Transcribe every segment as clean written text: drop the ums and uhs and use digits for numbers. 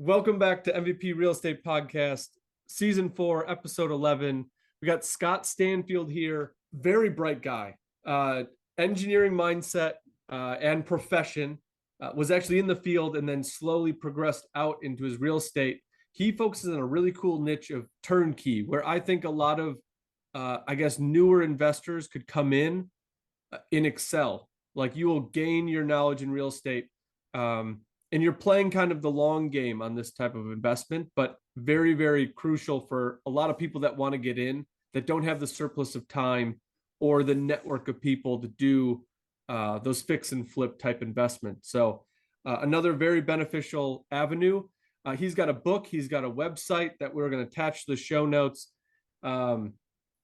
Welcome back to MVP Real Estate Podcast, Season 4, Episode 11. We got Scott Stanfield here, very bright guy, engineering mindset and profession, was actually in the field and then slowly progressed out into his real estate. He focuses on a really cool niche of turnkey, where I think a lot of, newer investors could come in Excel. Like you will gain your knowledge in real estate. And you're playing kind of the long game on this type of investment, but very, very crucial for a lot of people that want to get in that don't have the surplus of time or the network of people to do those fix and flip type investments. So another very beneficial avenue. He's got a book, he's got a website that we're going to attach to the show notes. And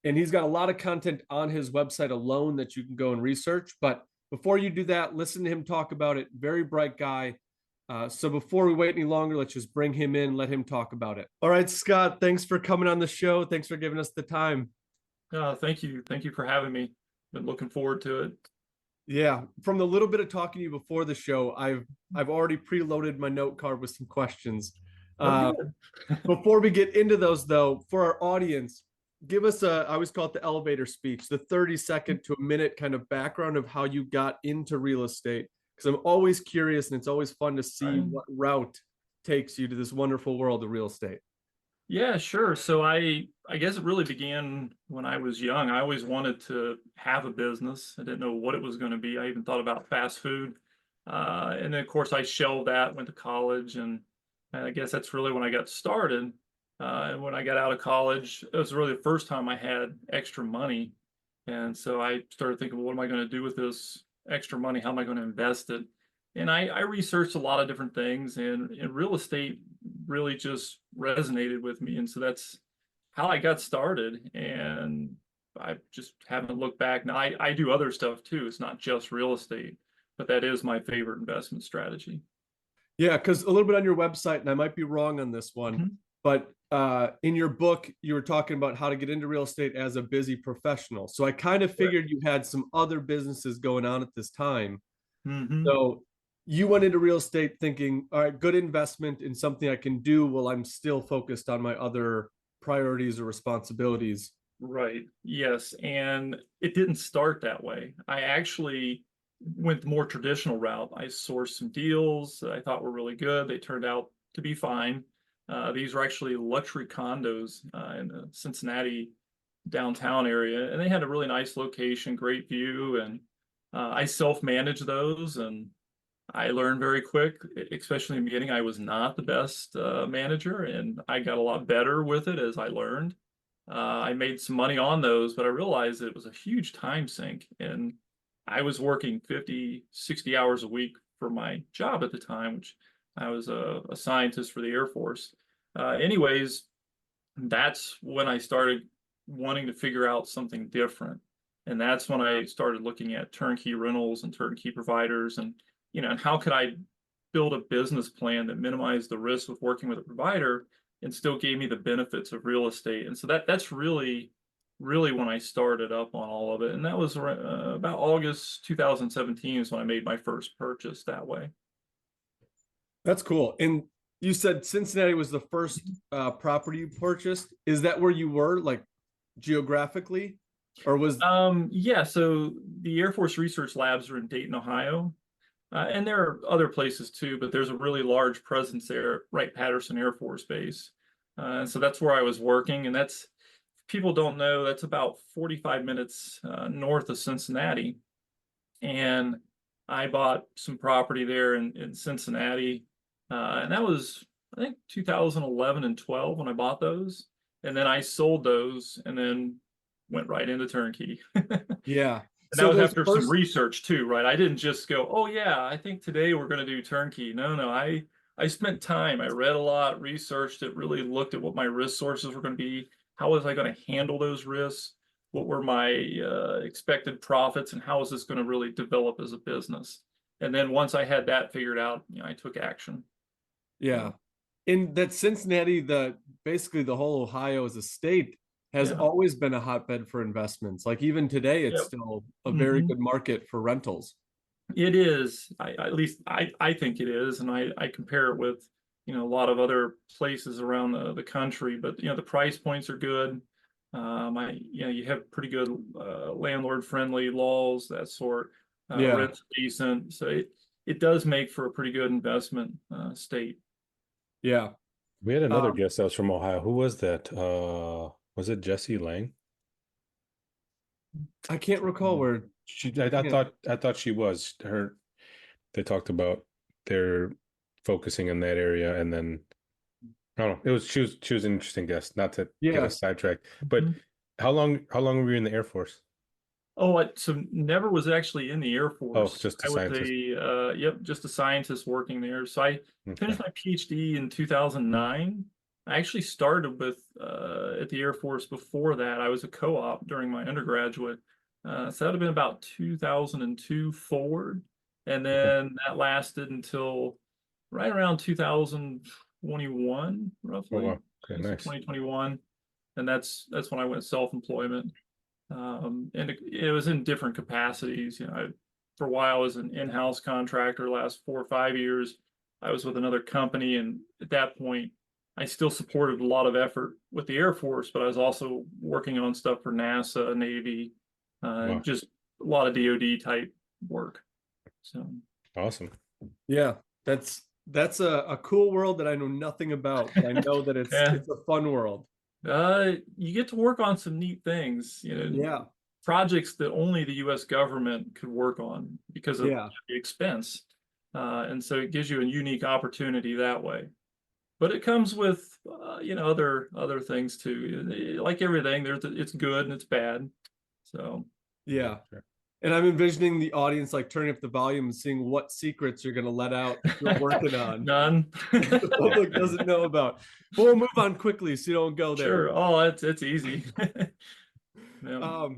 he's got a lot of content on his website alone that you can go and research. But before you do that, listen to him talk about it. Very bright guy. So before we wait any longer, let's just bring him in, let him talk about it. All right, Scott, thanks for coming on the show. Thanks for giving us the time. Thank you. Thank you for having me. Been looking forward to it. Yeah, from the little bit of talking to you before the show, I've already preloaded my note card with some questions. Before we get into those, though, for our audience, give us I always call it the elevator speech, the 30-second to a minute kind of background of how you got into real estate. Because I'm always curious and it's always fun to see what route takes you to this wonderful world of real estate. Yeah, sure. So I guess it really began when I was young. I always wanted to have a business. I didn't know what it was going to be. I even thought about fast food. And then, of course, I shelved that, went to college. And I guess that's really when I got started. And when I got out of college, it was really the first time I had extra money. And so I started thinking, well, what am I going to do with this extra money? How am I going to invest it? And I researched a lot of different things, and real estate really just resonated with me. And so that's how I got started. And I just haven't looked back. Now I do other stuff too. It's not just real estate, but that is my favorite investment strategy. Yeah, because a little bit on your website, and I might be wrong on this one, but in your book, you were talking about how to get into real estate as a busy professional. So I kind of figured you had some other businesses going on at this time. So you went into real estate thinking, all right, good investment in something I can do while I'm still focused on my other priorities or responsibilities. Right. Yes. And it didn't start that way. I actually went the more traditional route. I sourced some deals that I thought were really good. They turned out to be fine. These are actually luxury condos in the Cincinnati downtown area, and they had a really nice location, great view, and I self-managed those, and I learned very quick, especially in the beginning. I was not the best manager, and I got a lot better with it as I learned. I made some money on those, but I realized that it was a huge time sink, and I was working 50, 60 hours a week for my job at the time, which I was a scientist for the Air Force. Anyways, that's when I started wanting to figure out something different. And that's when I started looking at turnkey rentals and turnkey providers and how could I build a business plan that minimized the risk with working with a provider and still gave me the benefits of real estate. And so that's really when I started up on all of it. And that was about August 2017 is when I made my first purchase that way. That's cool. And you said Cincinnati was the first property you purchased. Is that where you were, like geographically, or was? Yeah. So the Air Force Research Labs are in Dayton, Ohio, and there are other places too. But there's a really large presence there, Wright-Patterson Air Force Base, and so that's where I was working. And that's, people don't know, that's about 45 minutes north of Cincinnati. And I bought some property there in Cincinnati. And that was, I think, 2011 and 12 when I bought those. And then I sold those and then went right into turnkey. Yeah. And that was after some research too, right? I didn't just go, oh yeah, I think today we're going to do turnkey. No, I spent time. I read a lot, researched it, really looked at what my risk sources were going to be. How was I going to handle those risks? What were my expected profits, and how is this going to really develop as a business? And then once I had that figured out, I took action. Yeah. In that Cincinnati, basically the whole Ohio as a state has always been a hotbed for investments. Like even today, it's still a very good market for rentals. It is. At least I think it is. And I compare it with, a lot of other places around the country, but the price points are good. You have pretty good landlord friendly laws, that sort. Yeah. Rent's decent, so it does make for a pretty good investment state. Yeah. We had another guest that was from Ohio. Who was that? Was it Jesse Lang? I can't recall where I thought she was her. They talked about their focusing in that area, and then I don't know. She was an interesting guest. Not to get us sidetracked, but how long were you in the Air Force? Oh, so never was actually in the Air Force. Oh, just a scientist. Yep, just a scientist working there. So I finished my PhD in 2009. I actually started with at the Air Force before that. I was a co-op during my undergraduate. So that would have been about 2002 forward. And then that lasted until right around 2021, roughly. Oh, wow. Okay, nice. 2021. And that's when I went self-employment. And it was in different capacities. For a while I was an in-house contractor. Last 4 or 5 years, I was with another company, and at that point, I still supported a lot of effort with the Air Force, but I was also working on stuff for NASA, Navy, Wow. just a lot of DoD type work. So awesome. Yeah, that's a cool world that I know nothing about, but I know that it's a fun world. You get to work on some neat things, projects that only the U.S. government could work on because of the expense. And so it gives you a unique opportunity that way. But it comes with, other things too. Like everything, it's good and it's bad. So yeah. And I'm envisioning the audience like turning up the volume and seeing what secrets you're going to let out you're working on. None. The public doesn't know about. But we'll move on quickly so you don't go there. Sure. Oh, it's easy. All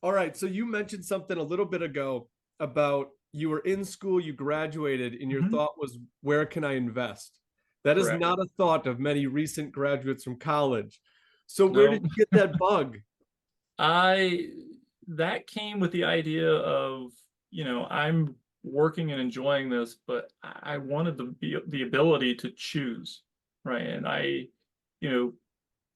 right. So you mentioned something a little bit ago about you were in school, you graduated, and your thought was, where can I invest? That is not a thought of many recent graduates from college. So where did you get that bug? That came with the idea of, I'm working and enjoying this, but I wanted the ability to choose, right? And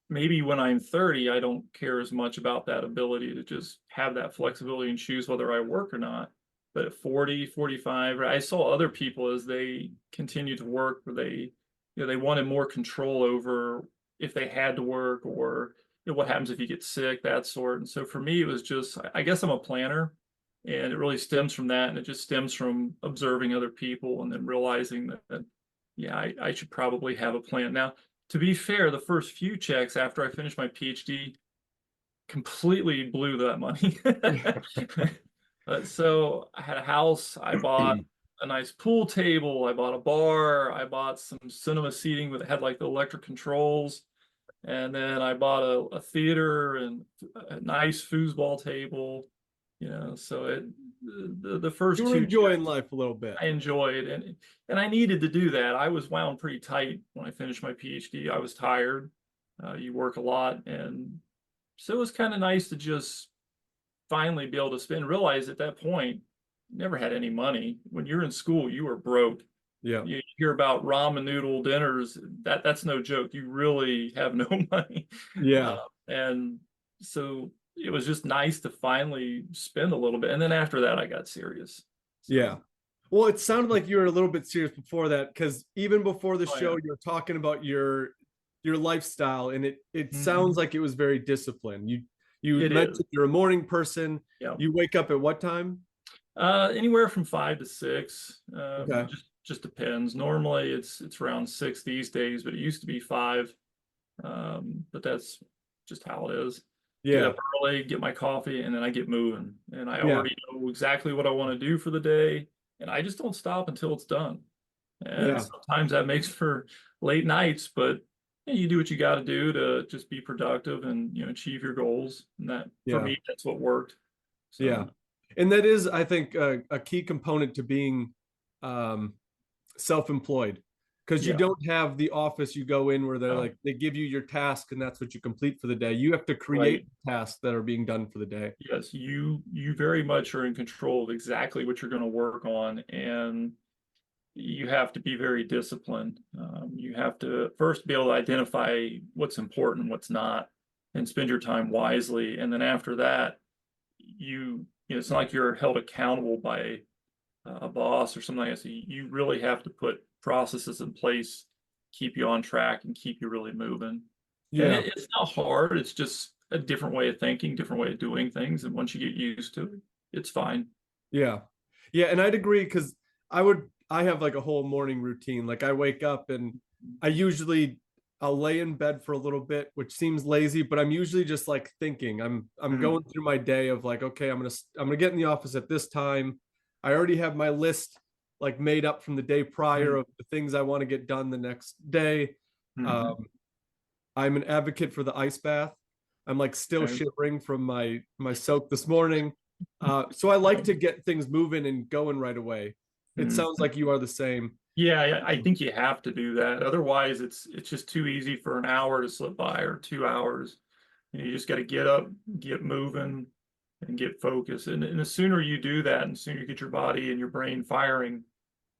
maybe when I'm 30, I don't care as much about that ability to just have that flexibility and choose whether I work or not. But at 40, 45, I saw other people as they continue to work, where they wanted more control over if they had to work, or what happens if you get sick, that sort. And so for me, it was just, I guess I'm a planner, and it really stems from that. And it just stems from observing other people and then realizing that I should probably have a plan. Now, to be fair, the first few checks after I finished my PhD completely blew that money. So I had a house, I bought a nice pool table, I bought a bar, I bought some cinema seating that had like the electric controls. And then I bought a theater and a nice foosball table, so the first you were enjoying life a little bit. I enjoyed, and I needed to do that. I was wound pretty tight when I finished my PhD. I was tired. You work a lot, and so it was kind of nice to just finally be able to spend. Realize at that point, never had any money. When you're in school, you were broke. Yeah. You hear about ramen noodle dinners. That's no joke. You really have no money. Yeah. And so it was just nice to finally spend a little bit. And then after that, I got serious. So. Yeah. Well, it sounded like you were a little bit serious before that, because even before the show, you were talking about your lifestyle, and it sounds like it was very disciplined. You mentioned you're a morning person. Yeah. You wake up at what time? Anywhere from 5 to 6. Okay. Just depends. Normally it's around 6 these days, but it used to be 5. But that's just how it is. Yeah. Get up early, get my coffee, and then I get moving. And I already know exactly what I want to do for the day, and I just don't stop until it's done. And sometimes that makes for late nights, but you do what you got to do to just be productive and achieve your goals. And that for me, that's what worked. So. Yeah. And that is, I think, a key component to being self-employed, because you don't have the office you go in where they're like, they give you your task and that's what you complete for the day. You have to create tasks that are being done for the day. Yes, you very much are in control of exactly what you're going to work on. And you have to be very disciplined. You have to first be able to identify what's important, what's not, and spend your time wisely. And then after that, it's not like you're held accountable by a boss or something like that. So you really have to put processes in place, keep you on track and keep you really moving. And Yeah. it's not hard. It's just a different way of thinking, different way of doing things. And once you get used to it, it's fine. Yeah. Yeah. And I'd agree because I have like a whole morning routine. Like I wake up and I'll lay in bed for a little bit, which seems lazy, but I'm usually just like thinking. I'm going through my day of like, okay, I'm gonna get in the office at this time. I already have my list like made up from the day prior of the things I want to get done the next day. I'm an advocate for the ice bath. I'm like still shivering from my soak this morning. So I like to get things moving and going right away. It sounds like you are the same. Yeah, I think you have to do that. Otherwise, it's just too easy for an hour to slip by or 2 hours. You just got to get up, get moving, and get focused. And the sooner you do that, and the sooner you get your body and your brain firing,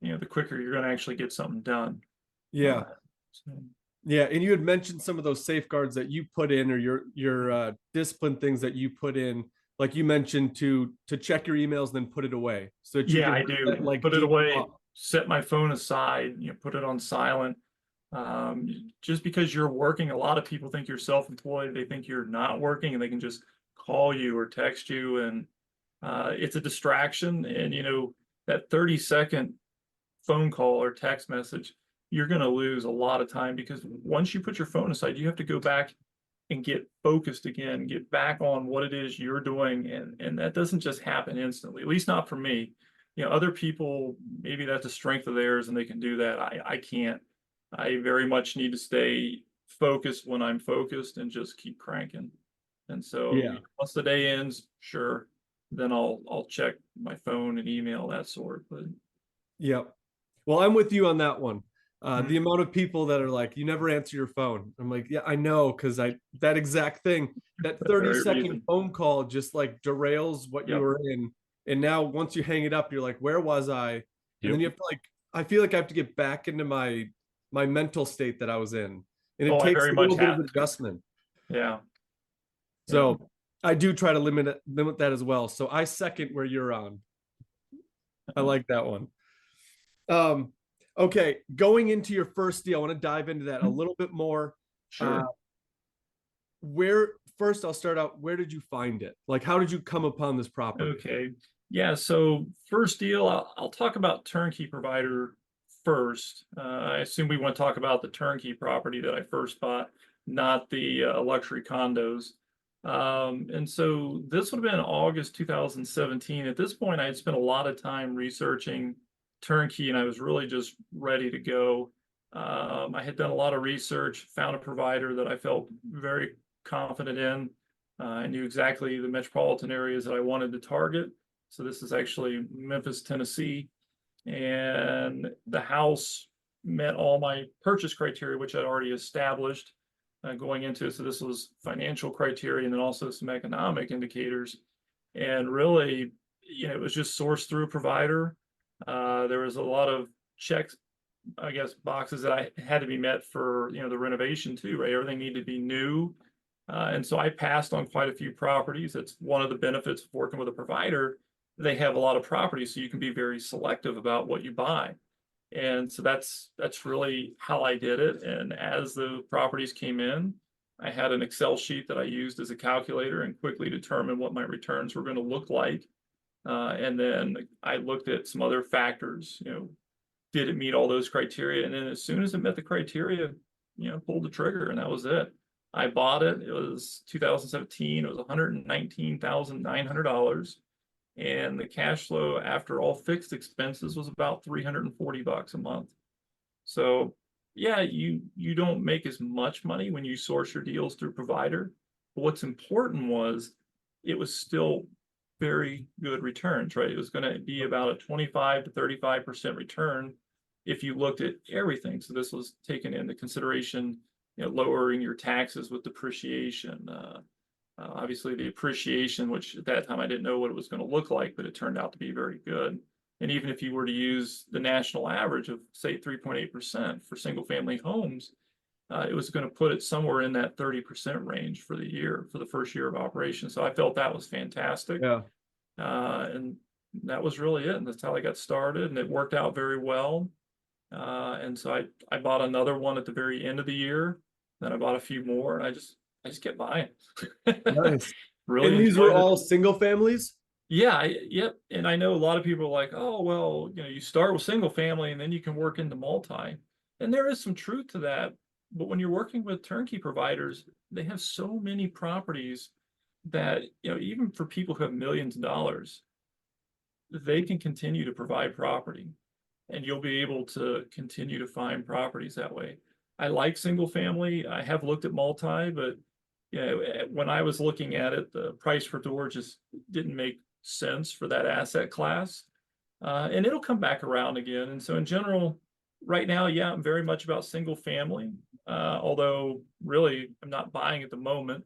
the quicker you're going to actually get something done. Yeah. Yeah, and you had mentioned some of those safeguards that you put in, or your discipline things that you put in. Like you mentioned to check your emails, then put it away. So that you I can do. like Put it away, set my phone aside, put it on silent. Just because you're working, a lot of people think you're self-employed. They think you're not working and they can just call you or text you. And it's a distraction. And, that 30-second phone call or text message, you're going to lose a lot of time because once you put your phone aside, you have to go back and get focused again, get back on what it is you're doing. And that doesn't just happen instantly, at least not for me. Other people, maybe that's a strength of theirs and they can do that. I can't. I very much need to stay focused when I'm focused and just keep cranking. And so once the day ends, sure, then I'll check my phone and email, that sort. But well, I'm with you on that one. The amount of people that are like, you never answer your phone. I'm like, yeah, I know, because that exact thing, that 30-second phone call just like derails what you were in. And now once you hang it up, you're like, where was I? And then you have to I feel like I have to get back into my mental state that I was in. And it takes a little bit of adjustment. Yeah. So I do try to limit that as well. So I second where you're on. I like that one. Okay, going into your first deal, I want to dive into that a little bit more. Sure. First I'll start out, where did you find it? Like, how did you come upon this property? Okay. Yeah, so first deal, I'll talk about turnkey provider first. I assume we want to talk about the turnkey property that I first bought, not the luxury condos. And so this would have been August 2017. At this point, I had spent a lot of time researching turnkey and I was really just ready to go. I had done a lot of research, found a provider that I felt very confident in. I knew exactly the metropolitan areas that I wanted to target. So this is actually Memphis, Tennessee. And the house met all my purchase criteria, which I'd already established going into it. So this was financial criteria and then also some economic indicators. And really, it was just sourced through a provider. There was a lot of checks, I guess, boxes that I had to be met for, the renovation too, right? Everything needed to be new. And so I passed on quite a few properties. That's one of the benefits of working with a provider. They have a lot of properties, so you can be very selective about what you buy. And so that's really how I did it. And as the properties came in, I had an Excel sheet that I used as a calculator and quickly determined what my returns were going to look like. And then I looked at some other factors, did it meet all those criteria? And then as soon as it met the criteria, pulled the trigger and that was it. I bought it. It was 2017. It was $119,900. And the cash flow after all fixed expenses was about $340 a month. So yeah, you don't make as much money when you source your deals through provider. But what's important was it was still very good returns, right? It was going to be about a 25 to 35% return if you looked at everything. So this was taken into consideration, lowering your taxes with depreciation. Obviously the appreciation, which at that time I didn't know what it was going to look like, but it turned out to be very good. And even if you were to use the national average of say 3.8% for single family homes, it was going to put it somewhere in that 30% range for the year, for the first year of operation. So I felt that was fantastic. Yeah. And that was really it. And that's how I got started, and it worked out very well. And so I bought another one at the very end of the year. Then I bought a few more, and I just kept buying. Nice. Really And these were enjoyed it. all single families? Yeah, yep. And I know a lot of people are like, oh, well, you start with single family and then you can work into multi. And there is some truth to that. But when you're working with turnkey providers, they have so many properties that, even for people who have millions of dollars, they can continue to provide property, and you'll be able to continue to find properties that way. I like single family. I have looked at multi, but when I was looking at it, the price per door just didn't make sense for that asset class. And it'll come back around again. And so in general, right now, yeah, I'm very much about single family. Although really I'm not buying at the moment.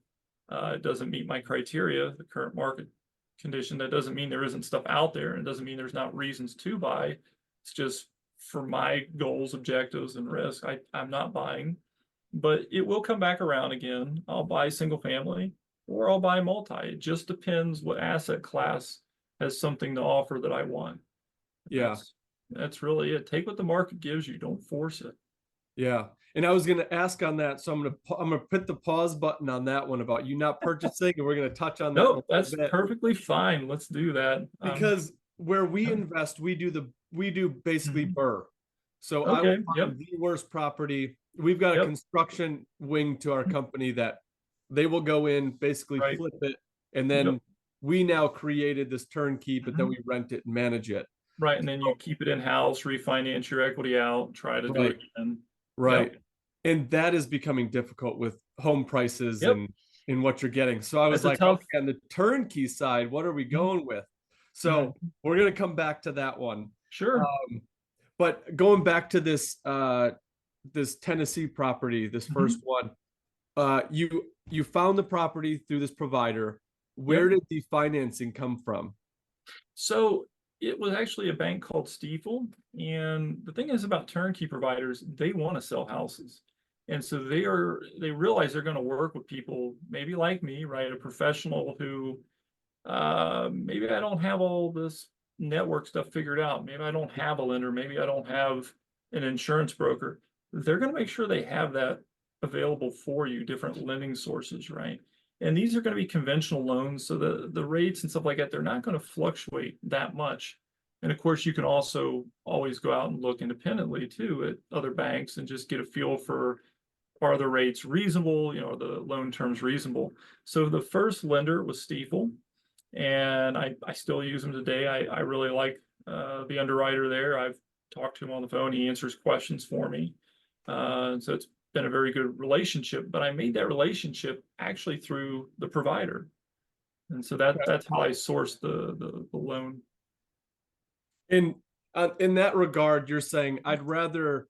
It doesn't meet my criteria, the current market condition. That doesn't mean there isn't stuff out there, and it doesn't mean there's not reasons to buy. It's just for my goals, objectives, and risk, I'm not buying. But it will come back around again. I'll buy single family or I'll buy multi. It just depends what asset class has something to offer that I want. Yeah. That's really it. Take what the market gives you. Don't force it. Yeah. And I was going to ask on that. So I'm going to put the pause button on that one about you not purchasing, and we're going to touch on that. No, that's perfectly fine. Let's do that. Because where we invest, we do basically BRRRR. So I will find the worst property. We've got a construction wing to our company that they will go in, basically flip it, and then we now created this turnkey, but then we rent it and manage it. Right, and then you keep it in-house, refinance your equity out, try to do it again. Right. And that is becoming difficult with home prices and what you're getting. So I was like, okay, on the turnkey side, what are we going with? So we're going to come back to that one. Sure. But going back to this this Tennessee property, this first one, you found the property through this provider. Where did the financing come from? So it was actually a bank called Stifel. And the thing is about turnkey providers, they want to sell houses. And so they realize they're going to work with people maybe like me, right? A professional who maybe I don't have all this network stuff figured out. Maybe I don't have a lender. Maybe I don't have an insurance broker. They're going to make sure they have that available for you, different lending sources, right? And these are going to be conventional loans. So the rates and stuff like that, they're not going to fluctuate that much. And of course, you can also always go out and look independently too at other banks and just get a feel for, are the rates reasonable? Are the loan terms reasonable? So the first lender was Stifel, and I still use them today. I really like the underwriter there. I've talked to him on the phone. He answers questions for me. So it's been a very good relationship, but I made that relationship actually through the provider. And so that's how I sourced the loan. In that regard, you're saying I'd rather,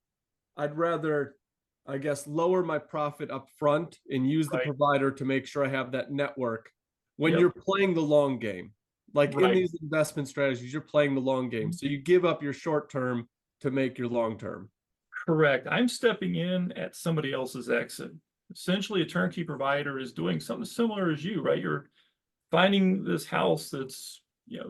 I guess, lower my profit up front and use the provider to make sure I have that network when you're playing the long game. Like in these investment strategies, you're playing the long game. So you give up your short term to make your long term. Correct. I'm stepping in at somebody else's exit. Essentially, a turnkey provider is doing something similar as you, right? You're finding this house that's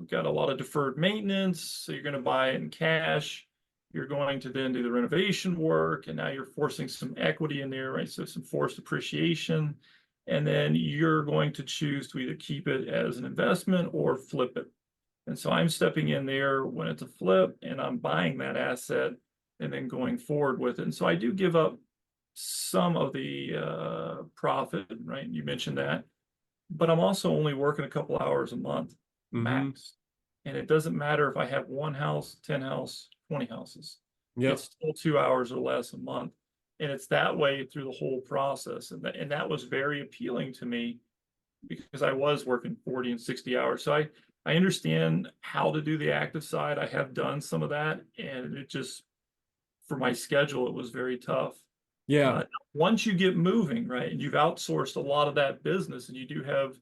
got a lot of deferred maintenance, so you're going to buy it in cash. You're going to then do the renovation work, and now you're forcing some equity in there, right? So some forced appreciation, and then you're going to choose to either keep it as an investment or flip it. And so I'm stepping in there when it's a flip, and I'm buying that asset and then going forward with it. And so I do give up some of the profit, right? You mentioned that, but I'm also only working a couple hours a month max. And it doesn't matter if I have 1 house, 10 house, 20 houses. It's still 2 hours or less a month. And it's that way through the whole process. And that was very appealing to me because I was working 40 and 60 hours. So I understand how to do the active side. I have done some of that, and it just, for my schedule, it was very tough. Once you get moving, right, and you've outsourced a lot of that business, and you do have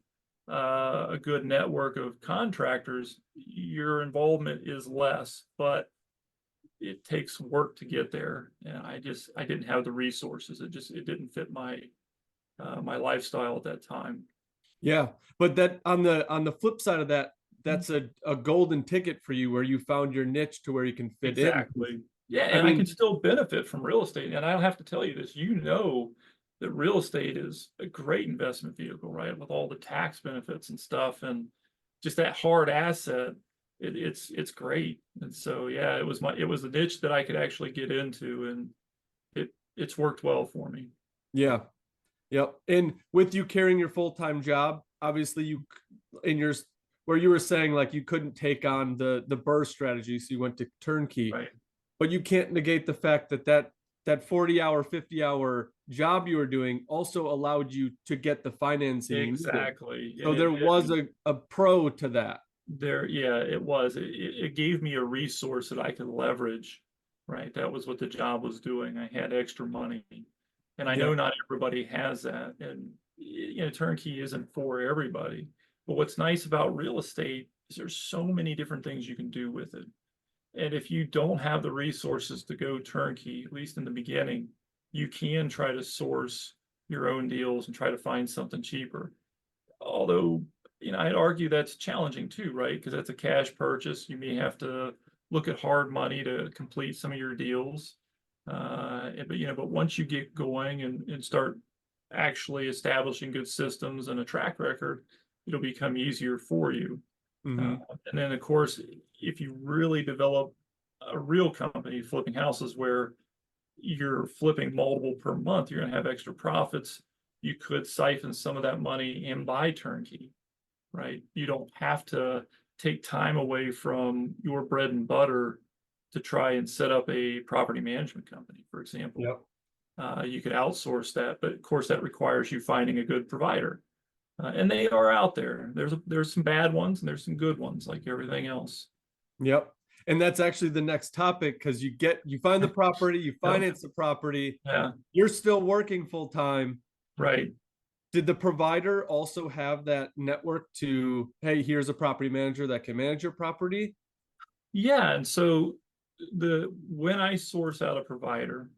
a good network of contractors, your involvement is less, but it takes work to get there. And I didn't have the resources. It didn't fit my my lifestyle at that time. Yeah, but that on the flip side of that, that's a golden ticket for you where you found your niche to where you can fit in. Exactly. Yeah, I and I can mean, still benefit from real estate. And I don't have to tell you this, that real estate is a great investment vehicle, right? With all the tax benefits and stuff, and just that hard asset, it's great. And so yeah, it was a niche that I could actually get into, and it's worked well for me. yeah, yep. And with you carrying your full-time job, obviously you in your where you were saying like you couldn't take on the BRRRR strategy, so you went to turnkey. Right. But you can't negate the fact that 40-hour, 50-hour job you were doing also allowed you to get the financing you needed. Exactly. So And there was a pro to that. yeah, it was. It gave me a resource that I could leverage, right? That was what the job was doing. I had extra money. And I know Yeah. not everybody has that. And turnkey isn't for everybody. But what's nice about real estate is there's so many different things you can do with it. And if you don't have the resources to go turnkey, at least in the beginning, you can try to source your own deals and try to find something cheaper. Although, I'd argue that's challenging too, right? Because that's a cash purchase. You may have to look at hard money to complete some of your deals. But once you get going and start actually establishing good systems and a track record, it'll become easier for you. Mhm. And then, of course, if you really develop a real company flipping houses where you're flipping multiple per month, you're going to have extra profits. You could siphon some of that money and buy turnkey, right? You don't have to take time away from your bread and butter to try and set up a property management company, for example. Yep. You could outsource that, but of course that requires you finding a good provider. And they are out there. There's some bad ones and there's some good ones, like everything else. Yep. And that's actually the next topic because you find the property, you finance the property, Yeah, you're still working full time. right. Did the provider also have that network to, hey, here's a property manager that can manage your property? Yeah, and so when I source out a provider,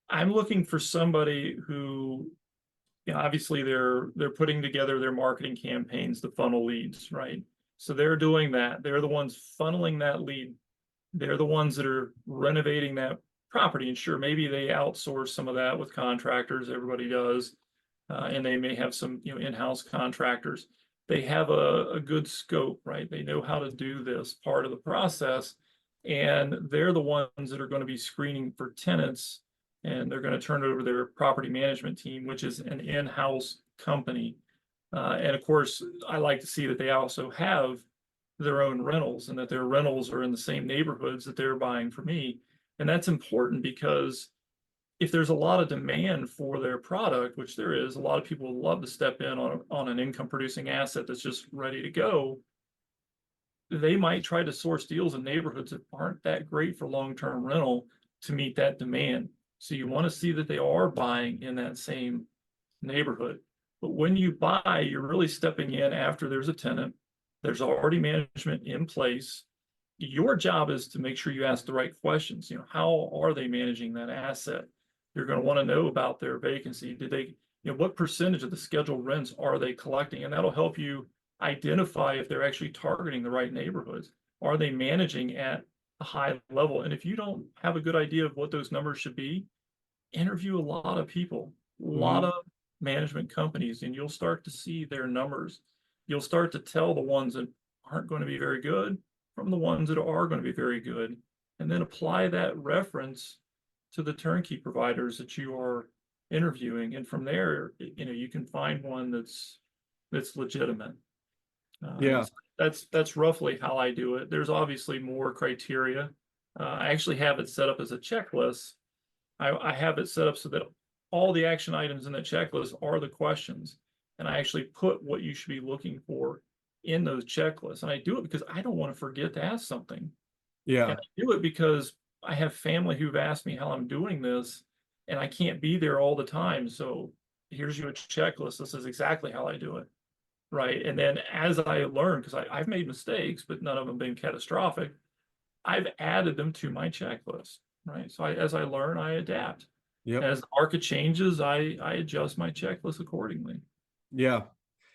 I'm looking for somebody who, obviously they're putting together their marketing campaigns to funnel leads, right? So they're doing that. They're the ones funneling that lead. They're the ones that are renovating that property. And sure, maybe they outsource some of that with contractors. Everybody does. And they may have some, in-house contractors. They have a good scope, right? They know how to do this part of the process. And they're the ones that are going to be screening for tenants, and they're going to turn it over to their property management team, which is an in-house company. And of course, I like to see that they also have their own rentals and that their rentals are in the same neighborhoods that they're buying from me. And that's important because if there's a lot of demand for their product, which there is, a lot of people would love to step in on an income producing asset that's just ready to go. They might try to source deals in neighborhoods that aren't that great for long-term rental to meet that demand. So you want to see that they are buying in that same neighborhood. But when you buy, you're really stepping in after there's a tenant, there's already management in place. Your job is to make sure you ask the right questions. How are they managing that asset? You're going to want to know about their vacancy. Did they, what percentage of the scheduled rents are they collecting? And that'll help you identify if they're actually targeting the right neighborhoods. Are they managing at a high level? And if you don't have a good idea of what those numbers should be, interview a lot of people, a lot of management companies, and you'll start to see their numbers. You'll start to tell the ones that aren't going to be very good from the ones that are going to be very good, and then apply that reference to the turnkey providers that you are interviewing. And from there, you can find one that's legitimate. Yeah. That's roughly how I do it. There's obviously more criteria. I actually have it set up as a checklist. I have it set up so that all the action items in the checklist are the questions. And I actually put what you should be looking for in those checklists. And I do it because I don't want to forget to ask something. Yeah. And I do it because I have family who've asked me how I'm doing this, and I can't be there all the time. So here's your checklist. This is exactly how I do it. right? And then as I learn, because I've made mistakes, but none of them been catastrophic, I've added them to my checklist, right? So as I learn, I adapt. Yep. As the market changes, I adjust my checklist accordingly. Yeah.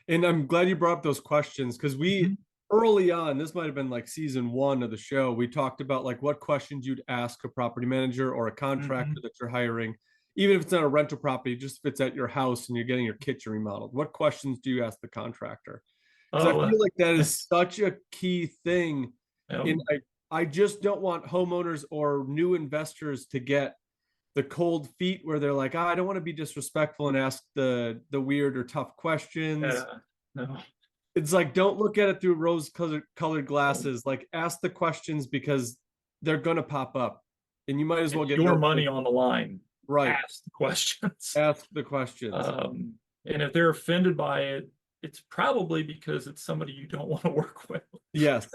And I'm glad you brought up those questions because we early on, this might have been like season 1 of the show, we talked about like what questions you'd ask a property manager or a contractor that you're hiring, even if it's not a rental property, just if it's at your house and you're getting your kitchen remodeled. What questions do you ask the contractor? Because I feel like that is such a key thing. And I just don't want homeowners or new investors to get the cold feet where they're like, I don't want to be disrespectful and ask the weird or tough questions. No. It's like, don't look at it through rose colored glasses. Like, ask the questions because they're going to pop up and you might as well get your money on the line. Right. Ask the questions. Ask the questions. And if they're offended by it, it's probably because it's somebody you don't want to work with. Yes.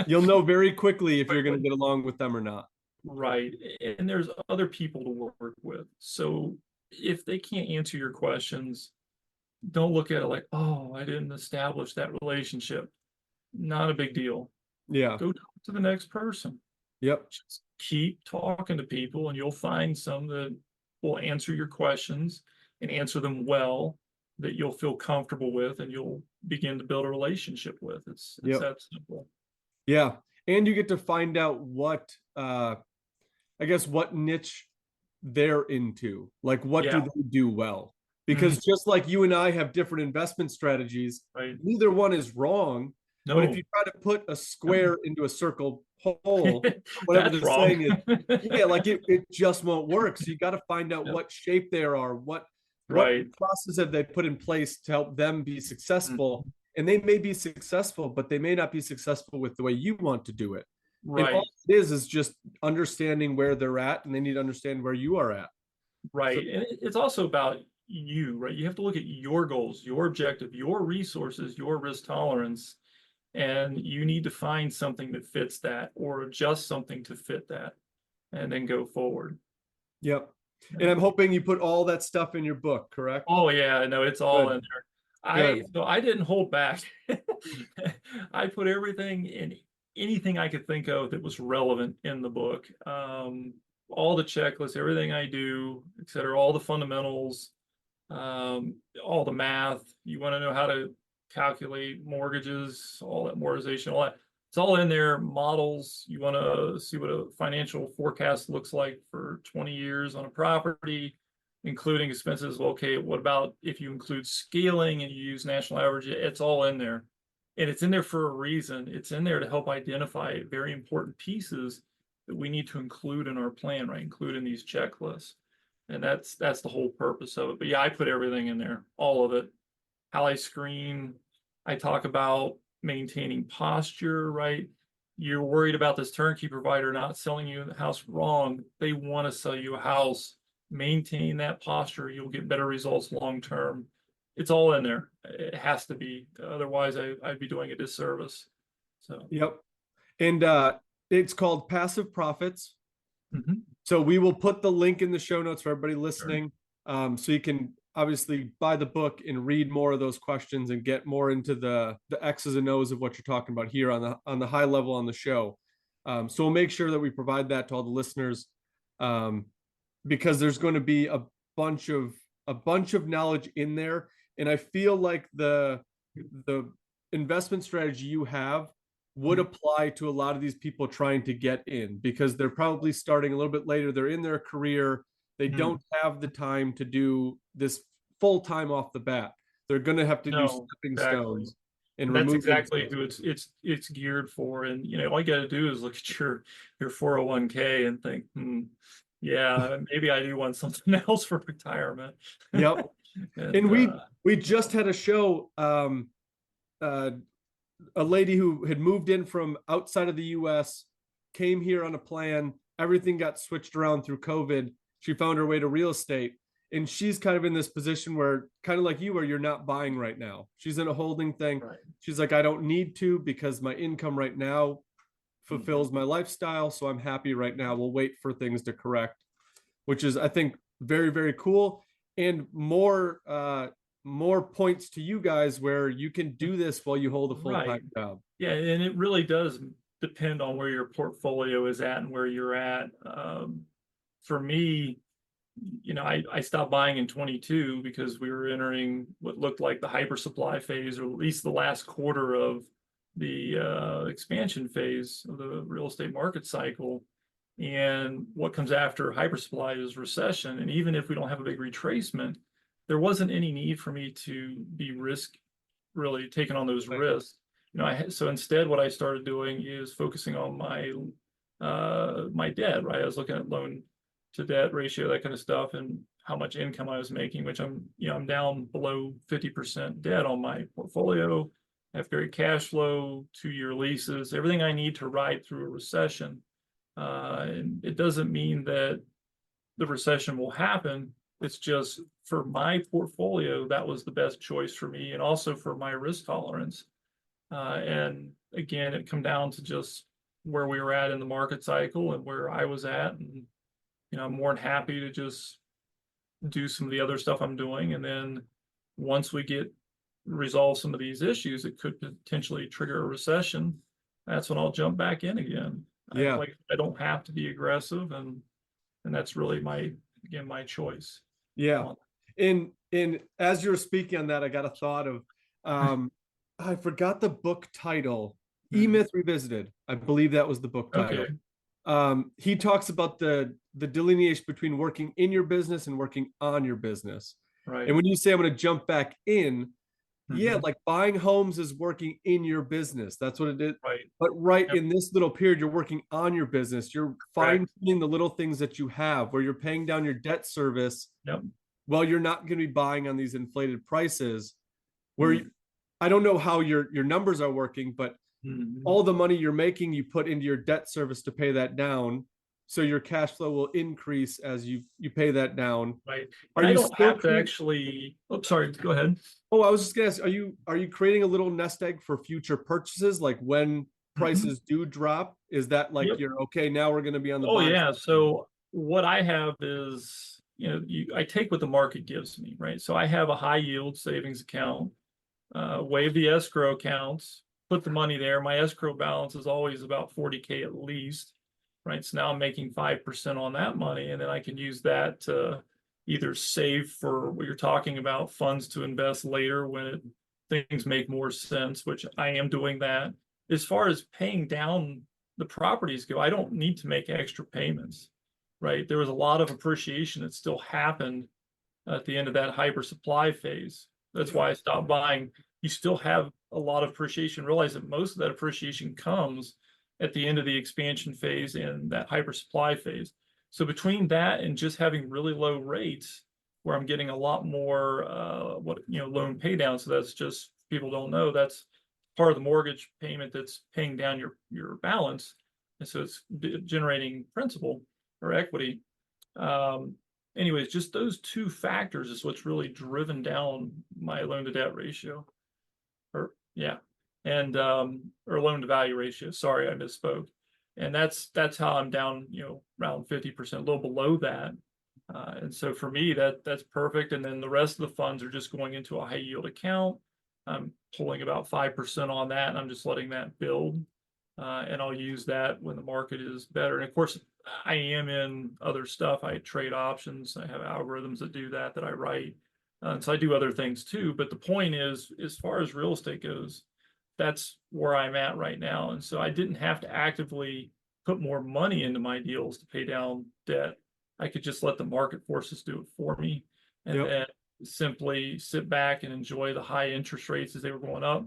You'll know very quickly if you're going to get along with them or not. Right. And there's other people to work with. So if they can't answer your questions, don't look at it like, oh, I didn't establish that relationship. Not a big deal. Yeah. Go talk to the next person. Yep. Just keep talking to people and you'll find some that will answer your questions and answer them well, that you'll feel comfortable with and you'll begin to build a relationship with. It's that simple. Yeah. And you get to find out what I guess what niche they're into. Like what do they do well? Because just like you and I have different investment strategies, neither one is wrong. No. But if you try to put a square into a circle hole, whatever the saying is, like it just won't work. So you got to find out what shape they are, what process have they put in place to help them be successful. And they may be successful, but they may not be successful with the way you want to do it. Right. And all it is just understanding where they're at, and they need to understand where you are at. Right. So, and it's also about you, right? You have to look at your goals, your objective, your resources, your risk tolerance, and you need to find something that fits that or adjust something to fit that and then go forward. Yep. And I'm hoping you put all that stuff in your book, correct? Oh yeah, no, it's all in there. So I didn't hold back. I put everything in, anything I could think of that was relevant in the book. All the checklists, everything I do, et cetera, all the fundamentals, all the math. You want to know how to calculate mortgages, all that amortization, all that. It's all in there. Models. You want to see what a financial forecast looks like for 20 years on a property, including expenses. Well, okay, what about if you include scaling and you use national average? It's all in there. And it's in there for a reason. It's in there to help identify very important pieces that we need to include in our plan, right? Include in these checklists. And that's the whole purpose of it. But yeah, I put everything in there, all of it. How I screen. I talk about maintaining posture, right? You're worried about this turnkey provider not selling you the house wrong. They want to sell you a house. Maintain that posture. You'll get better results long term. It's all in there. It has to be. Otherwise, I'd be doing a disservice. So. Yep. And it's called Passive Profits. So we will put the link in the show notes for everybody listening. So you can obviously buy the book and read more of those questions and get more into the X's and O's of what you're talking about here on the high level on the show. So we'll make sure that we provide that to all the listeners because there's going to be a bunch of knowledge in there. And I feel like the investment strategy you have would apply to a lot of these people trying to get in because they're probably starting a little bit later. They're in their career. They don't have the time to do this full time off the bat. They're going to have to do stepping stones. And that's exactly who it's geared for. And all you got to do is look at your 401k and think, yeah, maybe I do want something else for retirement. Yep. and we just had a show. A lady who had moved in from outside of the US came here on a plan. Everything got switched around through COVID. She found her way to real estate. And she's kind of in this position where, kind of like you, where you're not buying right now. She's in a holding thing. Right. She's like, I don't need to because my income right now fulfills my lifestyle. So I'm happy right now. We'll wait for things to correct, which is, I think, very, very cool. And more more points to you guys where you can do this while you hold a full-time job. Yeah, and it really does depend on where your portfolio is at and where you're at. For me, I stopped buying in 22 because we were entering what looked like the hyper supply phase, or at least the last quarter of the expansion phase of the real estate market cycle. And what comes after hyper supply is recession. And even if we don't have a big retracement, there wasn't any need for me to be really taking on those risks. So instead, what I started doing is focusing on my debt, right? I was looking at loan to debt ratio, that kind of stuff, and how much income I was making, which I'm down below 50% debt on my portfolio. I have great cash flow, 2-year leases, everything I need to ride through a recession. And it doesn't mean that the recession will happen. It's just for my portfolio, that was the best choice for me, and also for my risk tolerance. And again, it come down to just where we were at in the market cycle and where I was at. And, I'm more than happy to just do some of the other stuff I'm doing. And then once we resolve some of these issues, it could potentially trigger a recession. That's when I'll jump back in again. Yeah. I don't have to be aggressive, and that's really my choice. Yeah. And as you're speaking on that, I got a thought of I forgot the book title. E-Myth Revisited. I believe that was the book title. Okay. He talks about the delineation between working in your business and working on your business. Right. And when you say I'm going to jump back in, yeah, like buying homes is working in your business. That's what it is. Right. But in this little period, you're working on your business. You're fine-tuning the little things that you have, where you're paying down your debt service. Yep. Well, you're not going to be buying on these inflated prices. Where I don't know how your numbers are working, but all the money you're making, you put into your debt service to pay that down. So your cash flow will increase as you pay that down. Right. I don't have to actually. Oh, sorry. Go ahead. Oh, I was just gonna ask, are you creating a little nest egg for future purchases? Like when prices do drop, is that like you're okay, now we're gonna be on the Oh yeah. So what I have is, I take what the market gives me, right? So I have a high yield savings account, waive the escrow accounts, put the money there. My escrow balance is always about 40K at least, right? So now I'm making 5% on that money, and then I can use that to either save for what you're talking about, funds to invest later when things make more sense, which I am doing that. As far as paying down the properties go, I don't need to make extra payments, right? There was a lot of appreciation that still happened at the end of that hyper supply phase. That's why I stopped buying. You still have a lot of appreciation. Realize that most of that appreciation comes at the end of the expansion phase and that hyper supply phase. So between that and just having really low rates, where I'm getting a lot more loan pay down. So that's just, people don't know, that's part of the mortgage payment that's paying down your balance. And so it's generating principal or equity. Anyways, just those two factors is what's really driven down my loan to debt ratio. Or loan to value ratio. Sorry, I misspoke. And that's how I'm down, around 50%, a little below that. And so for me, that's perfect. And then the rest of the funds are just going into a high yield account. I'm pulling about 5% on that, and I'm just letting that build. And I'll use that when the market is better. And of course, I am in other stuff. I trade options. I have algorithms that do that I write. So I do other things too. But the point is, as far as real estate goes, that's where I'm at right now. And so I didn't have to actively put more money into my deals to pay down debt. I could just let the market forces do it for me, and then simply sit back and enjoy the high interest rates as they were going up.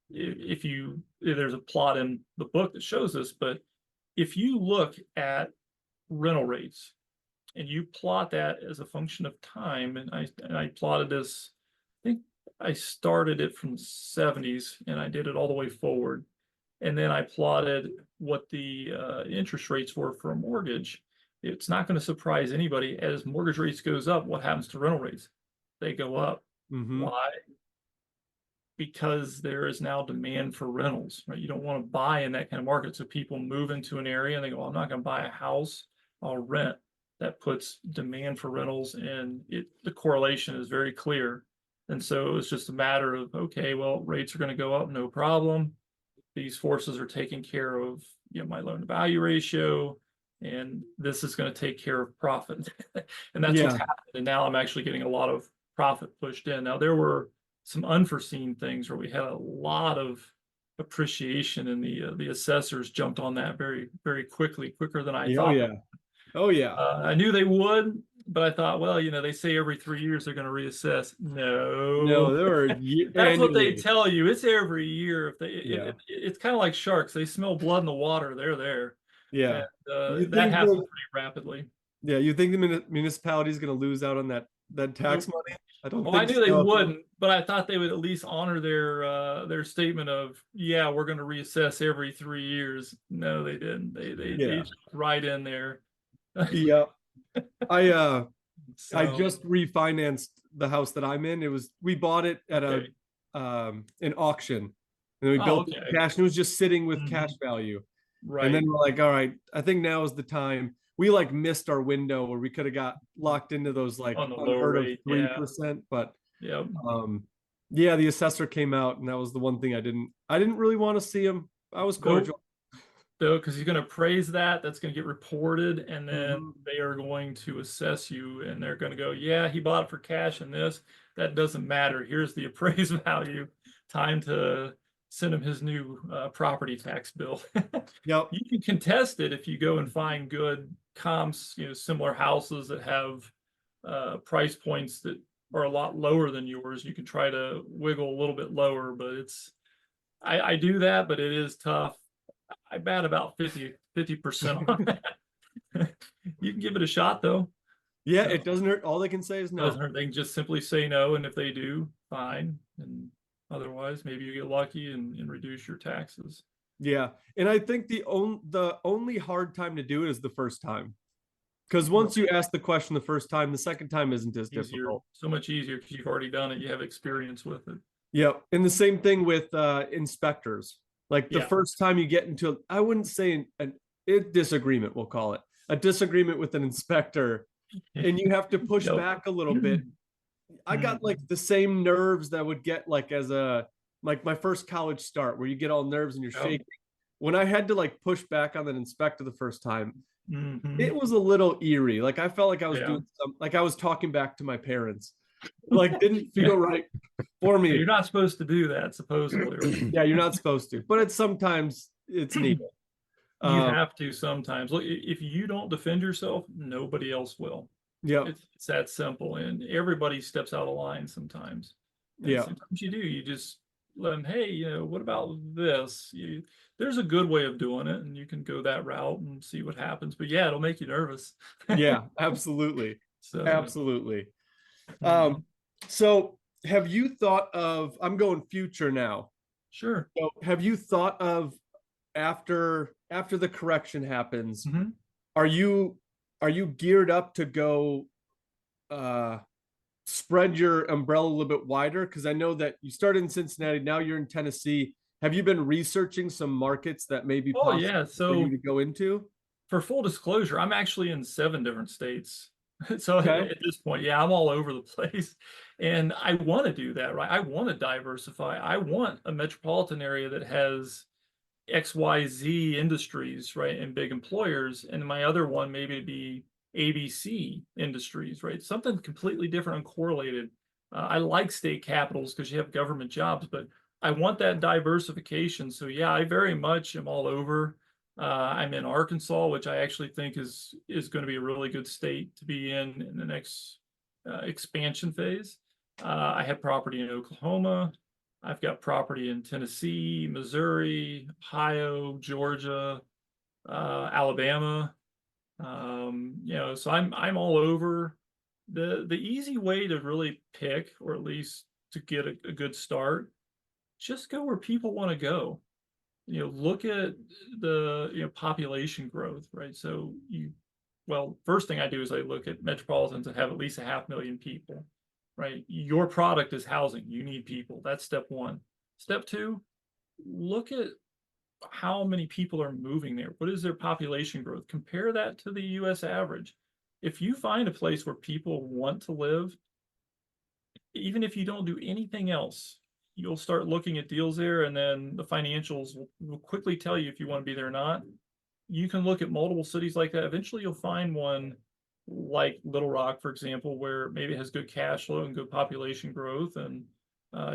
There's a plot in the book that shows this, but if you look at rental rates and you plot that as a function of time, and I plotted this, I think I started it from the 70s and I did it all the way forward. And then I plotted what the interest rates were for a mortgage. It's not going to surprise anybody. As mortgage rates goes up, what happens to rental rates? They go up. Why? Because there is now demand for rentals, right? You don't want to buy in that kind of market. So people move into an area and they go, well, I'm not going to buy a house, I'll rent. That puts demand for rentals, and the correlation is very clear. And so it was just a matter of, okay, well, rates are going to go up, no problem. These forces are taking care of, my loan to value ratio, and this is going to take care of profit. And that's what's happened. And now I'm actually getting a lot of profit pushed in. Now there were some unforeseen things where we had a lot of appreciation, and the assessors jumped on that very, very quickly, quicker than I thought. Oh yeah. I knew they would, but I thought, well, they say every 3 years they're going to reassess. No, there were that's what they tell you. It's every year. If they, it's kind of like sharks. They smell blood in the water. They're there. Yeah, and, that happens pretty rapidly. Yeah, you think the municipality is going to lose out on that tax money? I don't. Well, I knew they wouldn't, but I thought they would at least honor their statement of, yeah, we're going to reassess every 3 years. No, they didn't. They jumped right in there. Yeah, I just refinanced the house that I'm in. We bought it at an auction, and then we built it with cash, and it was just sitting with cash value. Right. And then we're like, all right, I think now is the time. We missed our window where we could have got locked into those unheard of 3%. But the assessor came out, and that was the one thing I didn't really want to see him. I was cordial. Though, because he's going to praise that's going to get reported, and then they are going to assess you, and they're going to go, yeah, he bought it for cash and this. That doesn't matter. Here's the appraised value. Time to send him his new property tax bill. Yep. You can contest it if you go and find good comps, similar houses that have price points that are a lot lower than yours. You can try to wiggle a little bit lower, but I do that, but it is tough. I bat about 50% on that. You can give it a shot though. Yeah, it doesn't hurt. All they can say is no. Doesn't hurt. They can just simply say no, and if they do, fine. And otherwise, maybe you get lucky and reduce your taxes. Yeah, and I think the only hard time to do it is the first time, because once you ask the question the first time, the second time isn't as difficult. So much easier because you've already done it. You have experience with it. Yeah, and the same thing with inspectors. The first time you get into, I wouldn't say a disagreement, we'll call it a disagreement with an inspector, and you have to push back a little bit. I got the same nerves that I would get as my first college start, where you get all nerves and you're shaking. When I had to push back on that inspector the first time, it was a little eerie. I felt like I was doing something, I was talking back to my parents. Didn't feel right for me. You're not supposed to do that, supposedly. Yeah, you're not supposed to, but sometimes it's needed. You have to sometimes. Look, if you don't defend yourself, nobody else will. Yeah, it's that simple, and everybody steps out of line sometimes. And sometimes you do. You just let them. Hey, what about this? There's a good way of doing it, and you can go that route and see what happens. But yeah, it'll make you nervous. Yeah, absolutely. Absolutely. So have you thought of, I'm going future now. Sure. So have you thought of after the correction happens, are you geared up to go spread your umbrella a little bit wider? Because I know that you started in Cincinnati, now you're in Tennessee. Have you been researching some markets that may be possible for you to go into? For full disclosure, I'm actually in 7 different states. So at this point, I'm all over the place, and I want to do that, right? I want to diversify. I want a metropolitan area that has XYZ industries, right, and big employers, and my other one maybe be ABC industries, right? Something completely different, uncorrelated. I like state capitals because you have government jobs, but I want that diversification. So I very much am all over. I'm in Arkansas, which I actually think is going to be a really good state to be in the next expansion phase. I have property in Oklahoma. I've got property in Tennessee, Missouri, Ohio, Georgia, Alabama. So I'm all over. The easy way to really pick, or at least to get a good start, just go where people want to go. Look at the population growth, right? So first thing I do is I look at metropolitans that have at least 500,000 people, right? Your product is housing. You need people. That's step one. Step two, look at how many people are moving there. What is their population growth? Compare that to the U.S. average. If you find a place where people want to live, even if you don't do anything else, you'll start looking at deals there, and then the financials will quickly tell you if you want to be there or not. You can look at multiple cities like that. Eventually you'll find one like Little Rock, for example, where maybe it has good cash flow and good population growth, and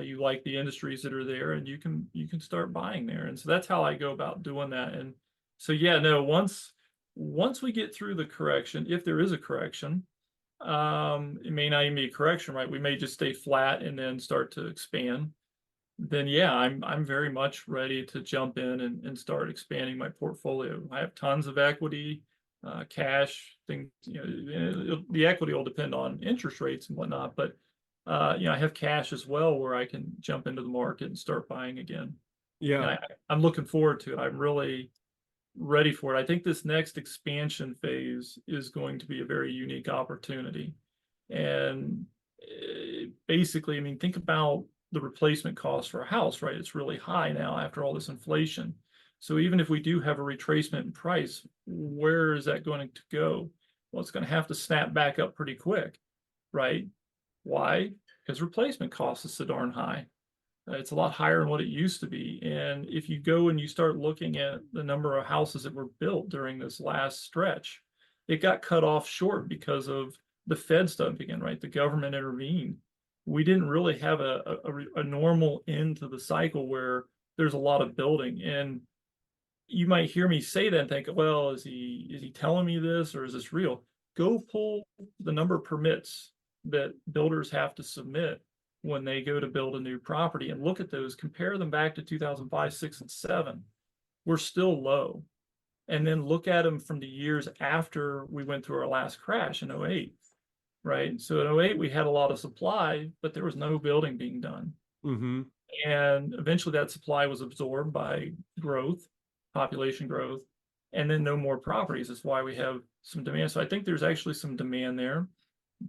you like the industries that are there, and you can start buying there. And so that's how I go about doing that. And so yeah, no, once we get through the correction, if there is a correction, it may not even be a correction, right? We may just stay flat and then start to expand. Then yeah, I'm very much ready to jump in and start expanding my portfolio. I have tons of equity, cash, things, the equity will depend on interest rates and whatnot, but I have cash as well where I can jump into the market and start buying again. Yeah. And I'm looking forward to it. I'm really ready for it. I think this next expansion phase is going to be a very unique opportunity. And basically, I mean, think about the replacement cost for a house, right? It's really high now after all this inflation. So even if we do have a retracement in price, where is that going to go? Well, it's going to have to snap back up pretty quick, right? Why? Because replacement cost is so darn high. It's a lot higher than what it used to be. And if you go and you start looking at the number of houses that were built during this last stretch, it got cut off short because of the Fed stumping in, right? The government intervened. We didn't really have a normal end to the cycle where there's a lot of building. And you might hear me say that and think, well, is he telling me this, or is this real? Go pull the number of permits that builders have to submit when they go to build a new property and look at those, compare them back to 2005, 6, and 7. We're still low. And then look at them from the years after we went through our last crash in 08, right? So in 08, we had a lot of supply, but there was no building being done. Mm-hmm. And eventually that supply was absorbed by growth, population growth, and then no more properties. That's why we have some demand. So I think there's actually some demand there.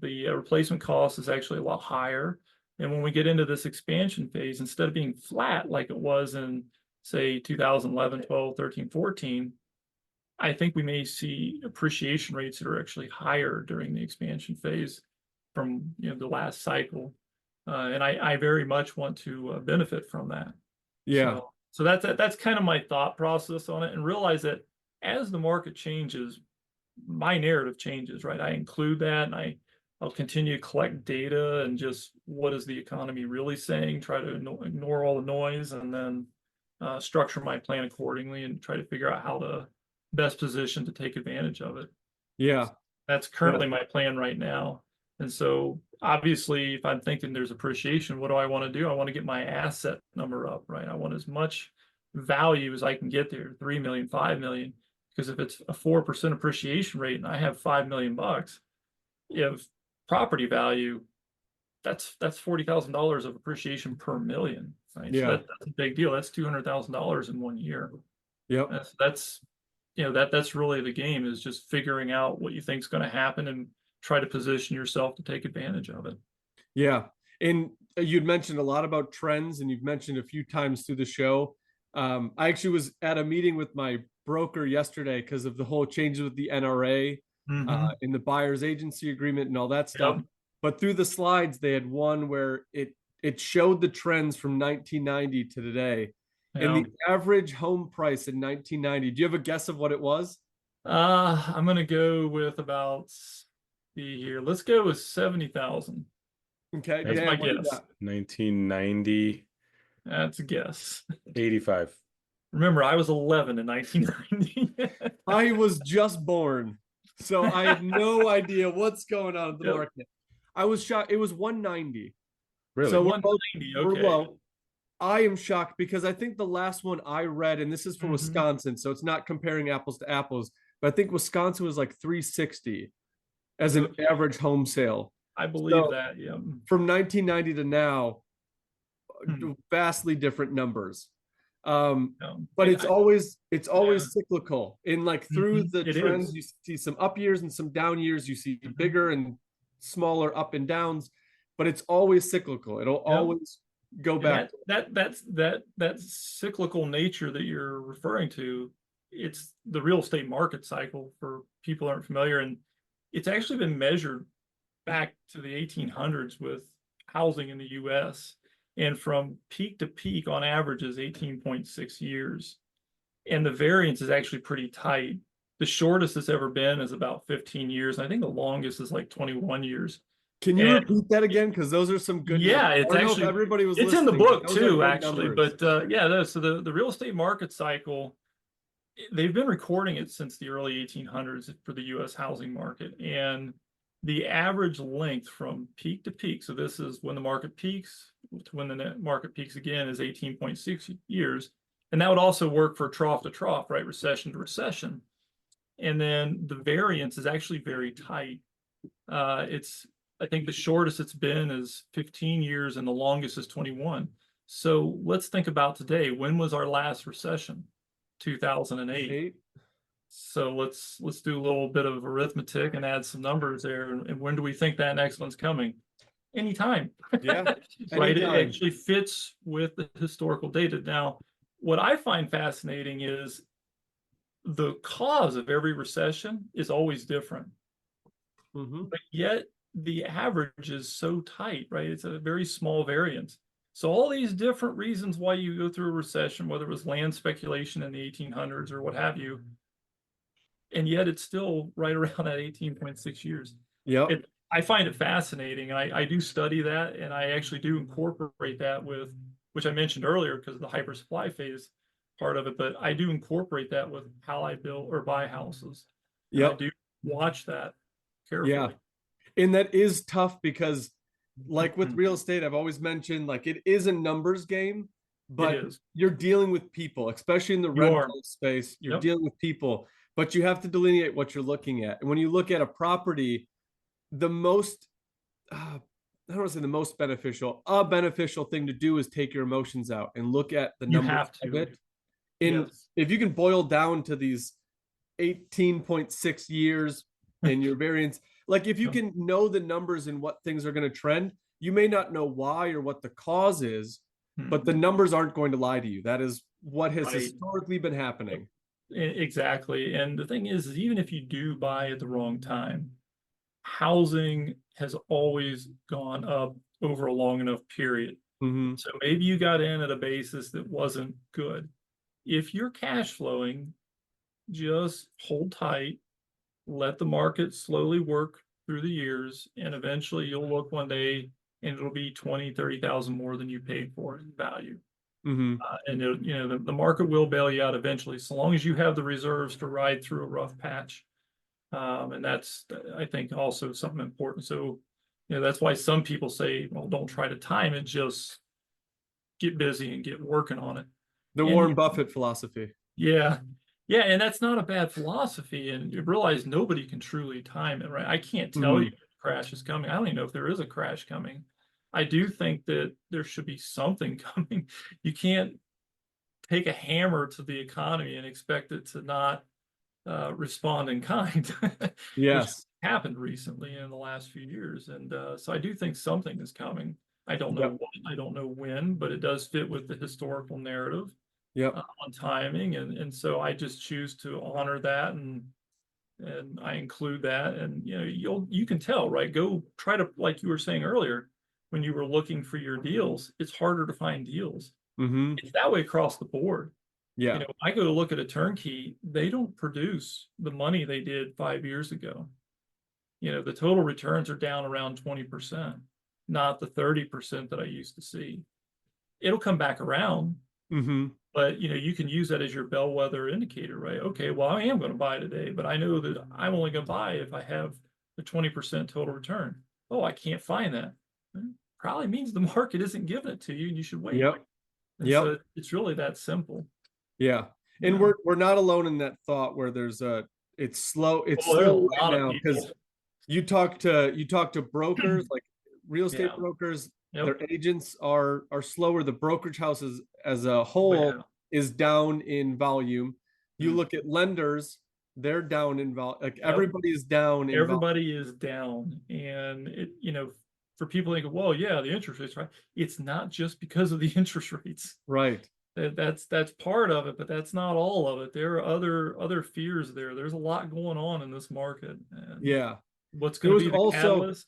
The replacement cost is actually a lot higher. And when we get into this expansion phase, instead of being flat like it was in, say, 2011, 12, 13, 14, I think we may see appreciation rates that are actually higher during the expansion phase from the last cycle. And I very much want to benefit from that. Yeah. So that's kind of my thought process on it, and realize that as the market changes, my narrative changes, right? I include that, and I'll continue to collect data and just what is the economy really saying, try to ignore all the noise, and then structure my plan accordingly and try to figure out how to best position to take advantage of it. Yeah. That's currently my plan right now. And so obviously, if I'm thinking there's appreciation, what do I want to do? I want to get my asset number up, right? I want as much value as I can get there, 3 million, 5 million. Because if it's a 4% appreciation rate and I have $5 million, if property value, that's $40,000 of appreciation per million, right? Yeah. So that's a big deal. That's $200,000 in 1 year. Yep. That's that's really the game, is just figuring out what you think is going to happen and try to position yourself to take advantage of it. Yeah. And you'd mentioned a lot about trends, and you've mentioned a few times through the show. I actually was at a meeting with my broker yesterday because of the whole changes with the NRA, in the buyer's agency agreement and all that stuff. Yep. But through the slides, they had one where it showed the trends from 1990 to today. And the average home price in 1990, do you have a guess of what it was? I'm gonna go with about, see here. Let's go with 70,000. Okay, That's my guess. 1990. That's a guess. 85. Remember, I was 11 in 1990. I was just born, so I have no idea what's going on in the market. I was shocked. It was 190. Really? So 190. we're Okay. low. I am shocked because I think the last one I read, and this is for Wisconsin, so it's not comparing apples to apples, but I think Wisconsin was like 360 as an average home sale. I believe that, yeah. From 1990 to now, vastly different numbers. But it's always cyclical. In like through the trends, you see some up years and some down years. You see bigger and smaller up and downs, but it's always cyclical. It'll always go back. That cyclical nature that you're referring to, it's the real estate market cycle for people who aren't familiar, and it's actually been measured back to the 1800s with housing in the US. And from peak to peak on average is 18.6 years. And the variance is actually pretty tight. The shortest it's ever been is about 15 years. I think the longest is like 21 years. Can you repeat that again? Because those are some good Yeah, numbers. it's I don't know actually, if everybody was it's in the listening, book but those are too, good actually. numbers. But yeah, so the real estate market cycle, they've been recording it since the early 1800s for the US housing market. And the average length from peak to peak, so this is when the market peaks to when the market peaks again, is 18.6 years. And that would also work for trough to trough, right? Recession to recession. And then the variance is actually very tight. I think the shortest it's been is 15 years and the longest is 21. So let's think about today. When was our last recession? 2008. So let's do a little bit of arithmetic and add some numbers there. And when do we think that next one's coming? Anytime. Yeah. Right. Anytime. It actually fits with the historical data. Now, what I find fascinating is the cause of every recession is always different. But yet the average is so tight, right? It's a very small variance. So all these different reasons why you go through a recession, whether it was land speculation in the 1800s or what have you, and yet it's still right around at 18.6 years. Yeah. I find it fascinating. I do study that, and I actually do incorporate that with, which I mentioned earlier because of the hyper supply phase part of it, but I do incorporate that with how I build or buy houses. Yeah. I do watch that carefully. Yeah. And that is tough because like with real estate, I've always mentioned like it is a numbers game, but you're dealing with people, especially in the rental space, you're dealing with people, but you have to delineate what you're looking at. And when you look at a property, the most, I don't want to say the most beneficial, a beneficial thing to do is take your emotions out and look at the numbers of it. And if you can boil down to these 18.6 years and your variance, like if you can know the numbers and what things are going to trend, you may not know why or what the cause is, but the numbers aren't going to lie to you. That is what has historically been happening. Exactly. And the thing is even if you do buy at the wrong time, housing has always gone up over a long enough period. So maybe you got in at a basis that wasn't good. If you're cash flowing, just hold tight, let the market slowly work through the years, and eventually you'll look one day and it'll be 20, 30,000 more than you paid for in value. And the market will bail you out eventually, so long as you have the reserves to ride through a rough patch. And that's, I think, also something important. So, that's why some people say, well, don't try to time it, just get busy and get working on it. The Warren Buffett philosophy. Yeah. Yeah. And that's not a bad philosophy. And you realize nobody can truly time it, right? I can't tell you if a crash is coming. I don't even know if there is a crash coming. I do think that there should be something coming. You can't take a hammer to the economy and expect it to not respond in kind. Yes. Happened recently in the last few years. And so I do think something is coming. I don't know what, I don't know when, but it does fit with the historical narrative on timing. And so I just choose to honor that, and I include that. And you can tell, right? Go try to, like you were saying earlier, when you were looking for your deals, it's harder to find deals. It's that way across the board. Yeah. I go to look at a turnkey, they don't produce the money they did 5 years ago. The total returns are down around 20%, not the 30% that I used to see. It'll come back around, but you can use that as your bellwether indicator, right? Okay, well, I am going to buy today, but I know that I'm only going to buy if I have the 20% total return. Oh, I can't find that. Probably means the market isn't giving it to you, and you should wait. So it's really that simple. Yeah. And we're not alone in that thought where there's it's slow right now, because you talk to brokers, like real estate brokers, their agents are slower. The brokerage houses as a whole is down in volume. You look at lenders, they're down in volume. Like everybody is down in everybody is down. And it, for people thinking, well, yeah, the interest rates, right? It's not just because of the interest rates. Right. That's part of it, but that's not all of it. There are other fears there. There's a lot going on in this market. And what's going to be the catalyst?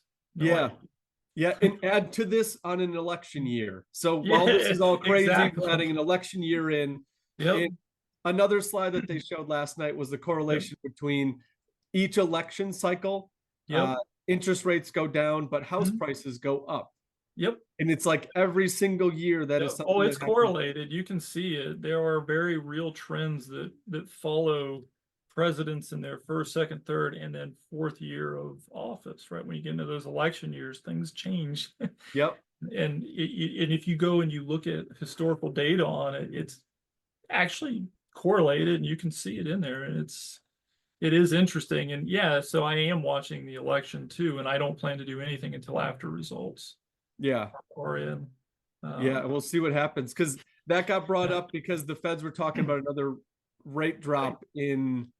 Yeah, and add to this on an election year. So while Yeah, this is all crazy, exactly. we're adding an election year in. Yep. And another slide that they showed last night was the correlation between each election cycle. Yep. Interest rates go down, but house Mhm. prices go up. Yep. And it's like every single year that is something. Oh, it's that happens. correlated. You can see it. There are very real trends that follow presidents in their first, second, third, and then fourth year of office, right? When you get into those election years, things change. Yep. And if you go and you look at historical data on it, it's actually correlated, and you can see it in there. And it is interesting. And yeah, so I am watching the election too, and I don't plan to do anything until after results Yeah. are in. Yeah, we'll see what happens, because that got brought up because the Feds were talking about another rate drop in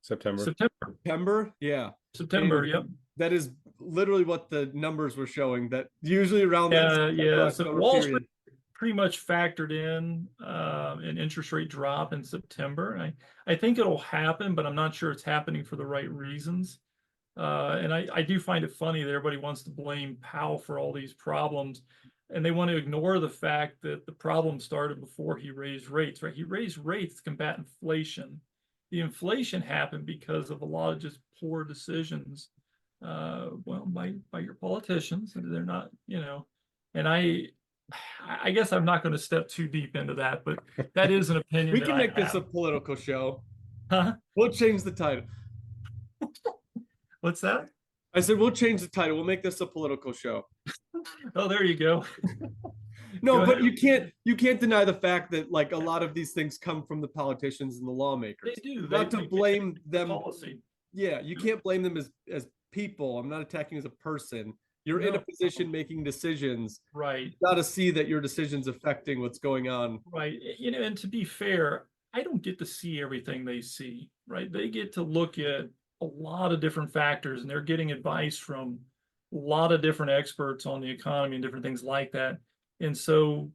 September. September. Yeah. September. And Yep. that is literally what the numbers were showing, that usually around that Yeah. So Wall period. Street pretty much factored in an interest rate drop in September. I think it'll happen, but I'm not sure it's happening for the right reasons. And I do find it funny that everybody wants to blame Powell for all these problems, and they want to ignore the fact that the problem started before he raised rates, right? He raised rates to combat inflation. The inflation happened because of a lot of just poor decisions, well, by your politicians. They're not, and I guess I'm not going to step too deep into that, but that is an opinion. We can make this a political show. Huh? We'll change the title. What's that? I said we'll change the title. We'll make this a political show. Oh, there you go. No, Go but ahead. you can't deny the fact that like a lot of these things come from the politicians and the lawmakers. They do. Not to blame them. Policy. Yeah, you can't blame them as people. I'm not attacking as a person. You're in a position making decisions. Right. You got to see that your decisions affecting what's going on. Right. And to be fair, I don't get to see everything they see, right? They get to look at a lot of different factors, and they're getting advice from a lot of different experts on the economy and different things like that. And so,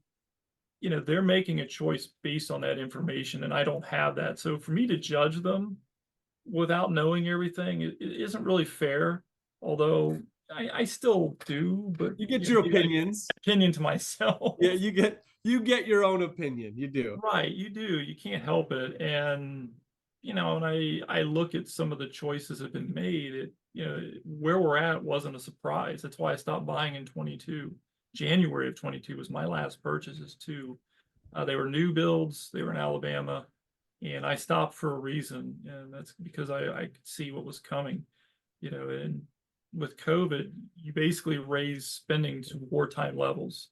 they're making a choice based on that information, and I don't have that. So for me to judge them without knowing everything, it isn't really fair, although I still do. But you get your opinions. Opinion to myself. Yeah, you get your own opinion. You do. Right, you do. You can't help it. And and I look at some of the choices that have been made. Where we're at wasn't a surprise. That's why I stopped buying in 22. January of 22 was my last purchases too. They were new builds. They were in Alabama, and I stopped for a reason, and that's because I could see what was coming. And with COVID, you basically raise spending to wartime levels.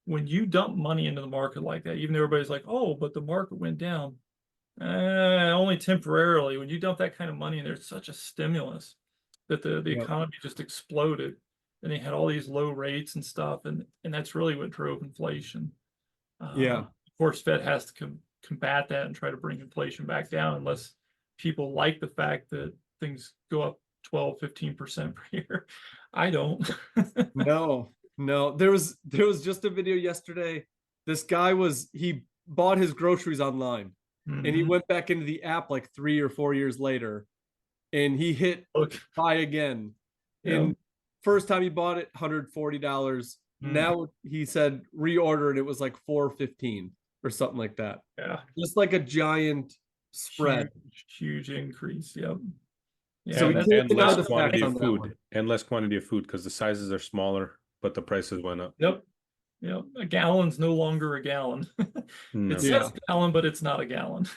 When you dump money into the market like that, even though everybody's like, "Oh, but the market went down," only temporarily. When you dump that kind of money in there, it's such a stimulus that the economy just exploded, and they had all these low rates and stuff, and that's really what drove inflation. Of course, Fed has to combat that and try to bring inflation back down, unless people like the fact that things go up 12-15% per year. I don't. No. There was just a video yesterday. This guy he bought his groceries online, and he went back into the app like 3 or 4 years later, and he hit buy again. And first time he bought it, $140. Now he said reorder, and it was like $415 or something like that. Yeah, just like a giant spread. Huge increase. Yep. Yeah, so and less quantity of food, because the sizes are smaller, but the prices went up. Yep. A gallon's no longer a gallon. It says gallon, but it's not a gallon.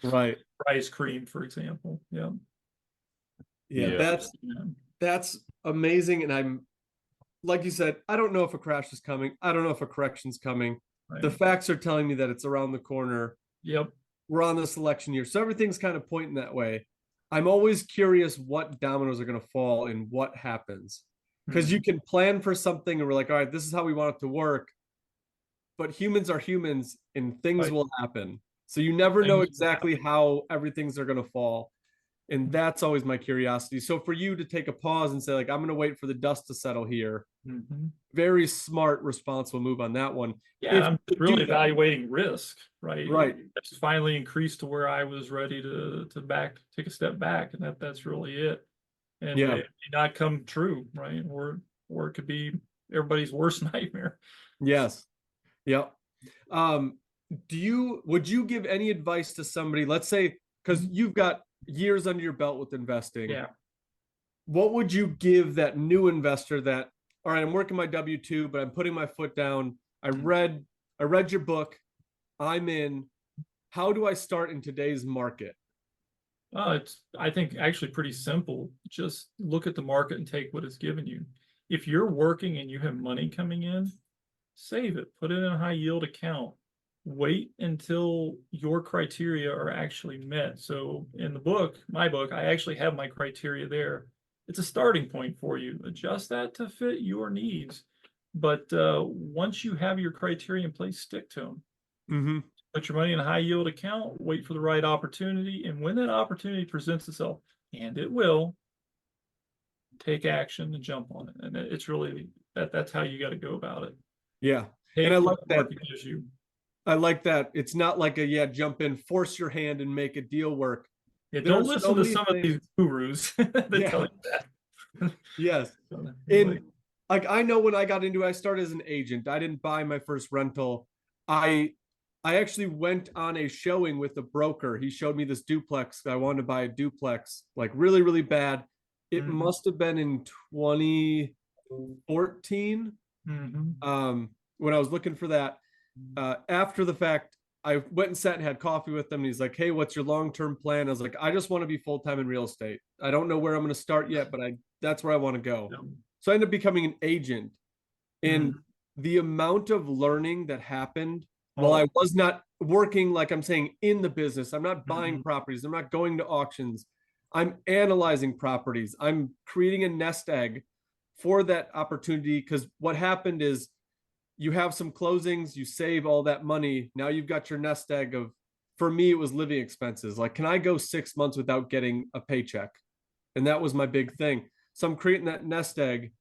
Right. Ice cream, for example. Yeah. That's amazing. And I'm, like you said, I don't know if a crash is coming. I don't know if a correction's coming. Right. The facts are telling me that it's around the corner. Yep. We're on this election year, so everything's kind of pointing that way. I'm always curious what dominoes are going to fall and what happens, because you can plan for something and we're like, all right, this is how we want it to work, but humans are humans and things will happen. So you never know exactly how everything's are going to fall. And that's always my curiosity. So for you to take a pause and say, like, I'm going to wait for the dust to settle here. Very smart, responsible move on that one. Yeah, I'm really evaluating risk, right? Right. It's finally increased to where I was ready to take a step back, and that's really it. And it may not come true, right? Or it could be everybody's worst nightmare. Yes. Yep. Would you give any advice to somebody, let's say, because you've got years under your belt with investing. Yeah. What would you give that new investor that, all right, I'm working my W-2, but I'm putting my foot down. I read your book. I'm in. How do I start in today's market? It's, I think, actually pretty simple. Just look at the market and take what it's given you. If you're working and you have money coming in, save it, put it in a high yield account. Wait until your criteria are actually met. So in the book, my book, I actually have my criteria there. It's a starting point for you. Adjust that to fit your needs. But once you have your criteria in place, stick to them. Mm-hmm. Put your money in a high yield account, wait for the right opportunity. And when that opportunity presents itself, and it will, take action and jump on it. And it's really, that's how you got to go about it. Yeah. Take and I like that. Issue. I like that. It's not like jump in, force your hand and make a deal work. Yeah, don't listen to some of these gurus that tell you that. Yes. And like, I know when I got into it, I started as an agent. I didn't buy my first rental. I actually went on a showing with a broker. He showed me this duplex. I wanted to buy a duplex, like really, really bad. It must have been in 2014. When I was looking for that. After the fact, I went and sat and had coffee with him. And he's like, "Hey, what's your long-term plan?" I was like, "I just want to be full-time in real estate. I don't know where I'm going to start yet, but that's where I want to go." So I ended up becoming an agent. And the amount of learning that happened while I was not working, like I'm saying, in the business, I'm not buying properties. I'm not going to auctions. I'm analyzing properties. I'm creating a nest egg for that opportunity. Because what happened is, you have some closings, you save all that money. Now you've got your nest egg of, for me, it was living expenses. Like, can I go 6 months without getting a paycheck? And that was my big thing. So I'm creating that nest egg.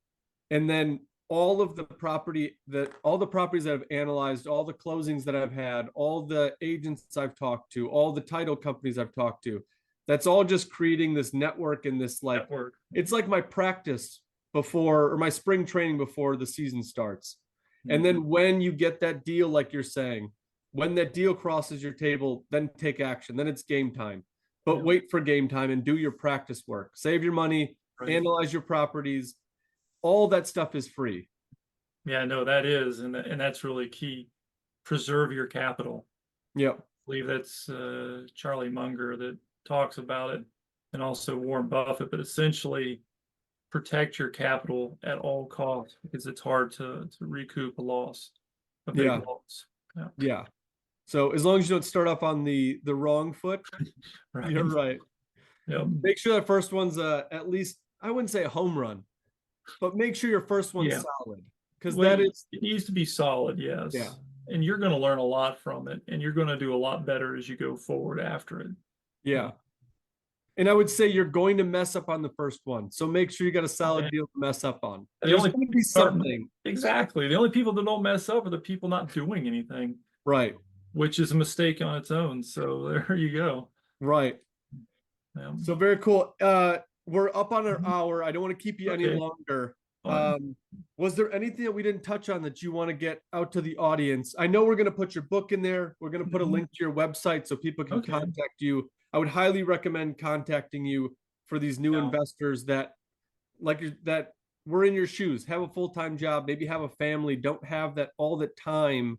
And then all the properties that I've analyzed, all the closings that I've had, all the agents I've talked to, all the title companies I've talked to, that's all just creating this network and this network. It's like my practice before, or my spring training before the season starts. And then when you get that deal, like you're saying, when that deal crosses your table, then take action. Then it's game time. But wait for game time and do your practice work. Save your money, analyze your properties. All that stuff is free. Yeah, no, that is. And that's really key. Preserve your capital. Yep. I believe that's Charlie Munger that talks about it, and also Warren Buffett. But essentially, protect your capital at all costs, because it's hard to recoup a loss, a big loss. Yeah. So as long as you don't start off on the wrong foot, you're right. Yep. Make sure that first one's at least, I wouldn't say a home run, but make sure your first one's solid, because it needs to be solid. Yes. Yeah. And you're going to learn a lot from it, and you're going to do a lot better as you go forward after it. Yeah. And I would say you're going to mess up on the first one. So make sure you got a solid deal to mess up on. There's going to be something. Exactly. The only people that don't mess up are the people not doing anything. Right. Which is a mistake on its own. So there you go. Right. So very cool. We're up on our hour. I don't want to keep you any longer. Was there anything that we didn't touch on that you want to get out to the audience? I know we're going to put your book in there. We're going to put a link to your website so people can contact you. I would highly recommend contacting you for these new investors that were in your shoes, have a full-time job, maybe have a family, don't have all the time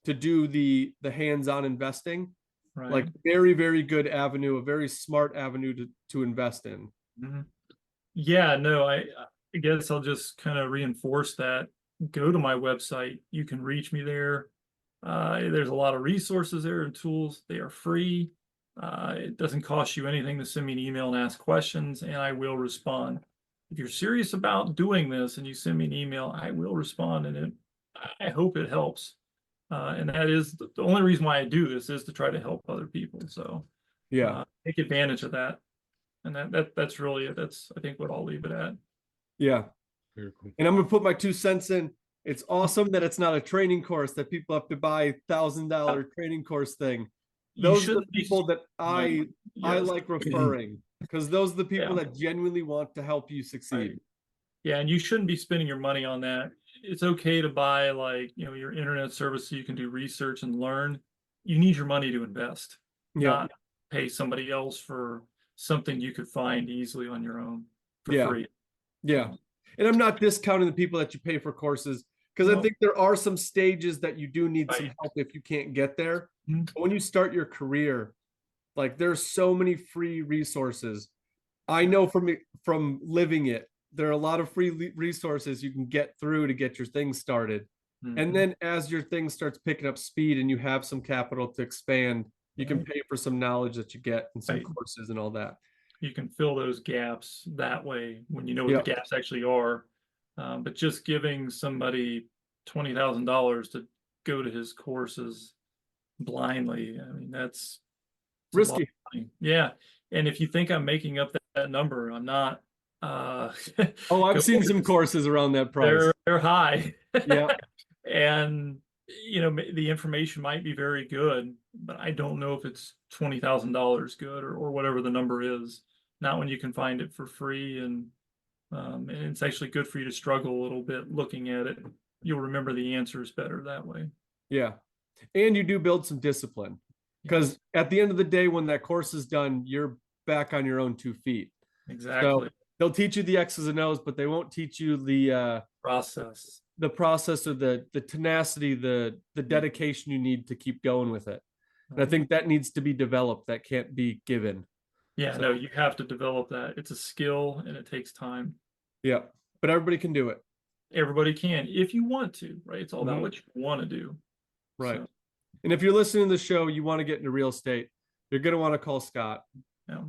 to do the hands-on investing. Right. Like, very, very good avenue, a very smart avenue to invest in. Yeah, no, I guess I'll just kind of reinforce that. Go to my website. You can reach me there. There's a lot of resources there and tools. They are free. It doesn't cost you anything to send me an email and ask questions, and I will respond. If you're serious about doing this and you send me an email, I will respond, and I hope it helps. And that is the only reason why I do this, is to try to help other people. So take advantage of that. And that's really it. That's, I think, what I'll leave it at. Yeah. Very cool. And I'm going to put my 2 cents in. It's awesome that it's not a training course that people have to buy $1,000 training course thing. Those are the people that I like referring, because those are the people that genuinely want to help you succeed. Yeah, and you shouldn't be spending your money on that. It's okay to buy like, your internet service so you can do research and learn. You need your money to invest, Yeah. not pay somebody else for something you could find easily on your own for Yeah. free. Yeah. So, And I'm not discounting the people that you pay for courses, because I no, think there are some stages that you do need some right. help if you can't get there. Mhm. But when you start your career, like there's so many free resources. I know from living it, there are a lot of free resources you can get through to get your thing started. And Mhm. then as your thing starts picking up speed and you have some capital to expand, you can Right. pay for some knowledge that you get and some Right. courses and all that. You can fill those gaps that way when you know what Yeah. the gaps actually are. But just giving somebody $20,000 to go to his courses blindly, I mean, it's a lot Risky. of money. Yeah. And if you think I'm making up that number, I'm not. Oh, Go I've seen look at some this. courses around that price. They're high. Yeah. And the information might be very good, but I don't know if it's $20,000 good or whatever the number is. Not when you can find it for free, and it's actually good for you to struggle a little bit looking at it. You'll remember the answers better that way. Yeah. And you do build some discipline, because at the end of the day, when that course is done, you're back on your own 2 feet. Exactly. So they'll teach you the X's and O's, but they won't teach you Process. the process, or the tenacity, the dedication you need to keep going with it. And I think that needs to be developed. That can't be given. Yeah, So, no, you have to develop that. It's a skill and it takes time. yeah, but everybody can do it. Everybody can if you want to, right? It's all about Mhm. what you want to do. Right. So, And if you're listening to the show, you want to get into real estate, you're going to want to call Scott. yeah.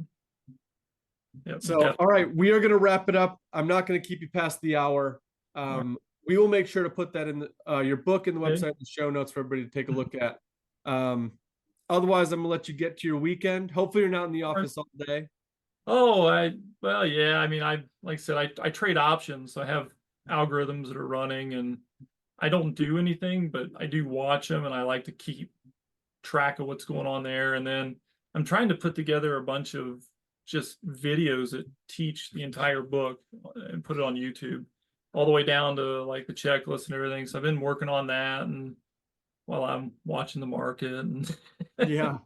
Yep, So, definitely. all right, we are going to wrap it up. I'm not going to keep you past the hour. We will make sure to put that in your book in the Okay. website, the show notes for everybody to take a look at. Otherwise, I'm going to let you get to your weekend. Hopefully, you're not in the office all day. Oh, well, yeah. I mean, like I said, I trade options. So I have algorithms that are running, and I don't do anything, but I do watch them, and I like to keep track of what's going on there. And then I'm trying to put together a bunch of just videos that teach the entire book and put it on YouTube, all the way down to like the checklist and everything. So I've been working on that, and while I'm watching the market, and Yeah.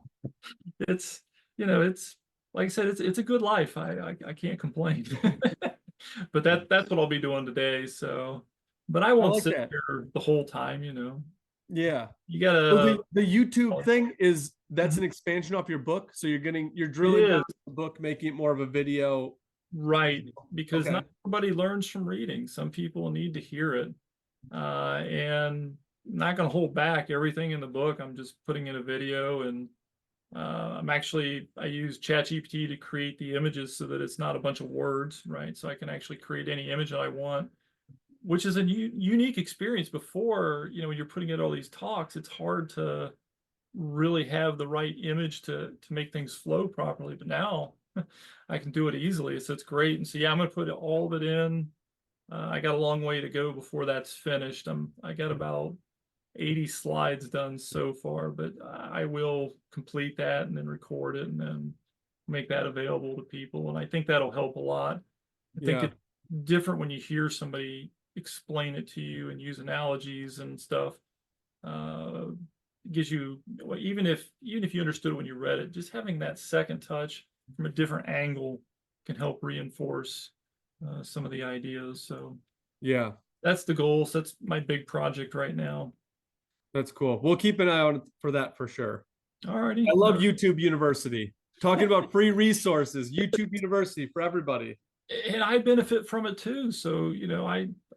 it's it's like I said, it's a good life. I can't complain. But that's what I'll be doing today. So, but I I won't like sit that. here the whole time. Yeah. You So gotta. the YouTube thing that's an expansion off your book. So you're It drilling is down the book, making it more of a video. right, because Okay. not everybody learns from reading. Some people need to hear it, and I'm not gonna hold back everything in the book. I'm just putting in a video, and I use ChatGPT to create the images so that it's not a bunch of words, right? So I can actually create any image that I want, which is a unique experience. Before, when you're putting in all these talks, it's hard to really have the right image to make things flow properly. But now I can do it easily, so it's great. And so yeah, I'm gonna put all of it in. I got a long way to go before that's finished. I got about 80 slides done so far, but I will complete that and then record it and then make that available to people. And I think that'll help a lot. I think Yeah. it's different when you hear somebody explain it to you and use analogies and stuff. Gives you, even if you understood when you read it, just having that second touch from a different angle can help reinforce some of the ideas. So Yeah. that's the goal. So that's my big project right now. That's cool. We'll keep an eye out for that for sure. Alrighty. I love YouTube University. Talking about free resources, YouTube University for everybody. And I benefit from it too. So,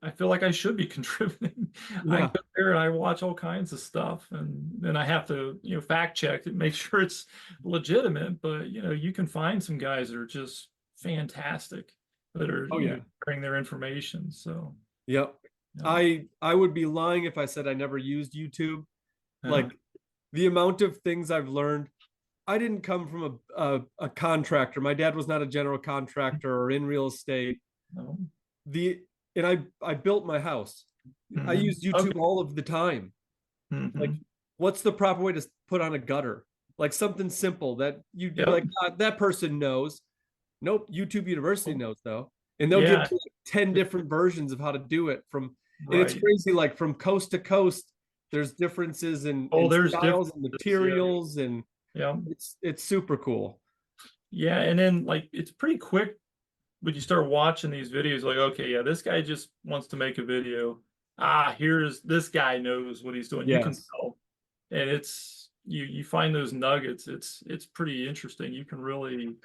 I feel like I should be contributing. I Yeah. go there and I watch all kinds of stuff, and then I have to, fact check and make sure it's legitimate. But, you can find some guys that are just fantastic that are, Oh, yeah. sharing their information. So, Yep. I would be lying if I said I never used YouTube. Like the amount of things I've learned. I didn't come from a contractor. My dad was not a general contractor or in real estate. no. And I built my house. I Mhm. use YouTube Okay. all of the time. Mhm. Like, what's the proper way to put on a gutter? Like something simple that you'd be Yep. like, that person knows. Nope, YouTube University knows though. and they'll give Yeah, you like 10 different versions of how to do it and it's right. crazy. Like from coast to coast, there's differences Oh, in there's styles and differences. Yeah, materials, and yeah, it's super cool. yeah. And then like it's pretty quick when you start watching these videos. Like, okay, yeah, this guy just wants to make a video. Ah, here's this guy knows what he's doing. You can Yes. tell, and it's you find those nuggets. It's pretty interesting. You can really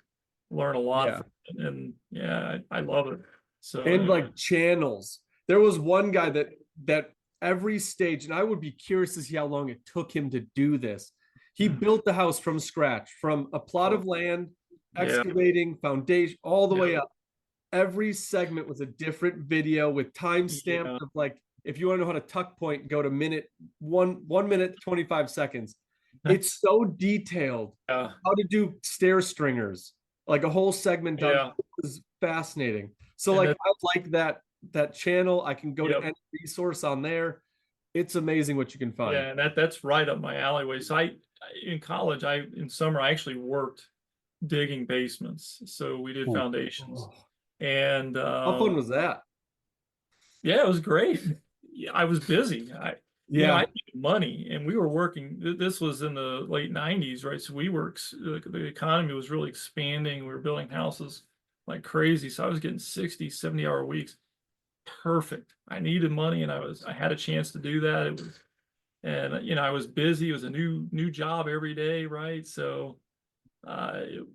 learn a lot Yeah. from it, and yeah, I love it. And So like channels. There was one guy that every stage, and I would be curious to see how long it took him to do this. He built the house from scratch, from a plot of land, yeah, excavating, foundation, all the yeah, way up. Every segment was a different video with timestamps yeah, of like, if you want to know how to tuck point, go to one minute 25 seconds. It's so detailed. yeah, How to do stair stringers, like a whole segment done. yeah. It was fascinating. So And like that, I like that channel. I can go to yep, any resource on there. It's amazing what you can find. yeah, and that's right up my alleyway. So in college, in summer I actually worked digging basements. So we did Ooh. foundations, Oh, and how fun was that? yeah, it was great. Yeah, I was busy. I Yeah. needed money, and we were working. This was in the late '90s, right? So the economy was really expanding. We were building houses like crazy. So I was getting 60, 70-hour weeks. Perfect. I needed money, and I had a chance to do that. It was, and I was busy. It was a new job every day, right? So uh, it,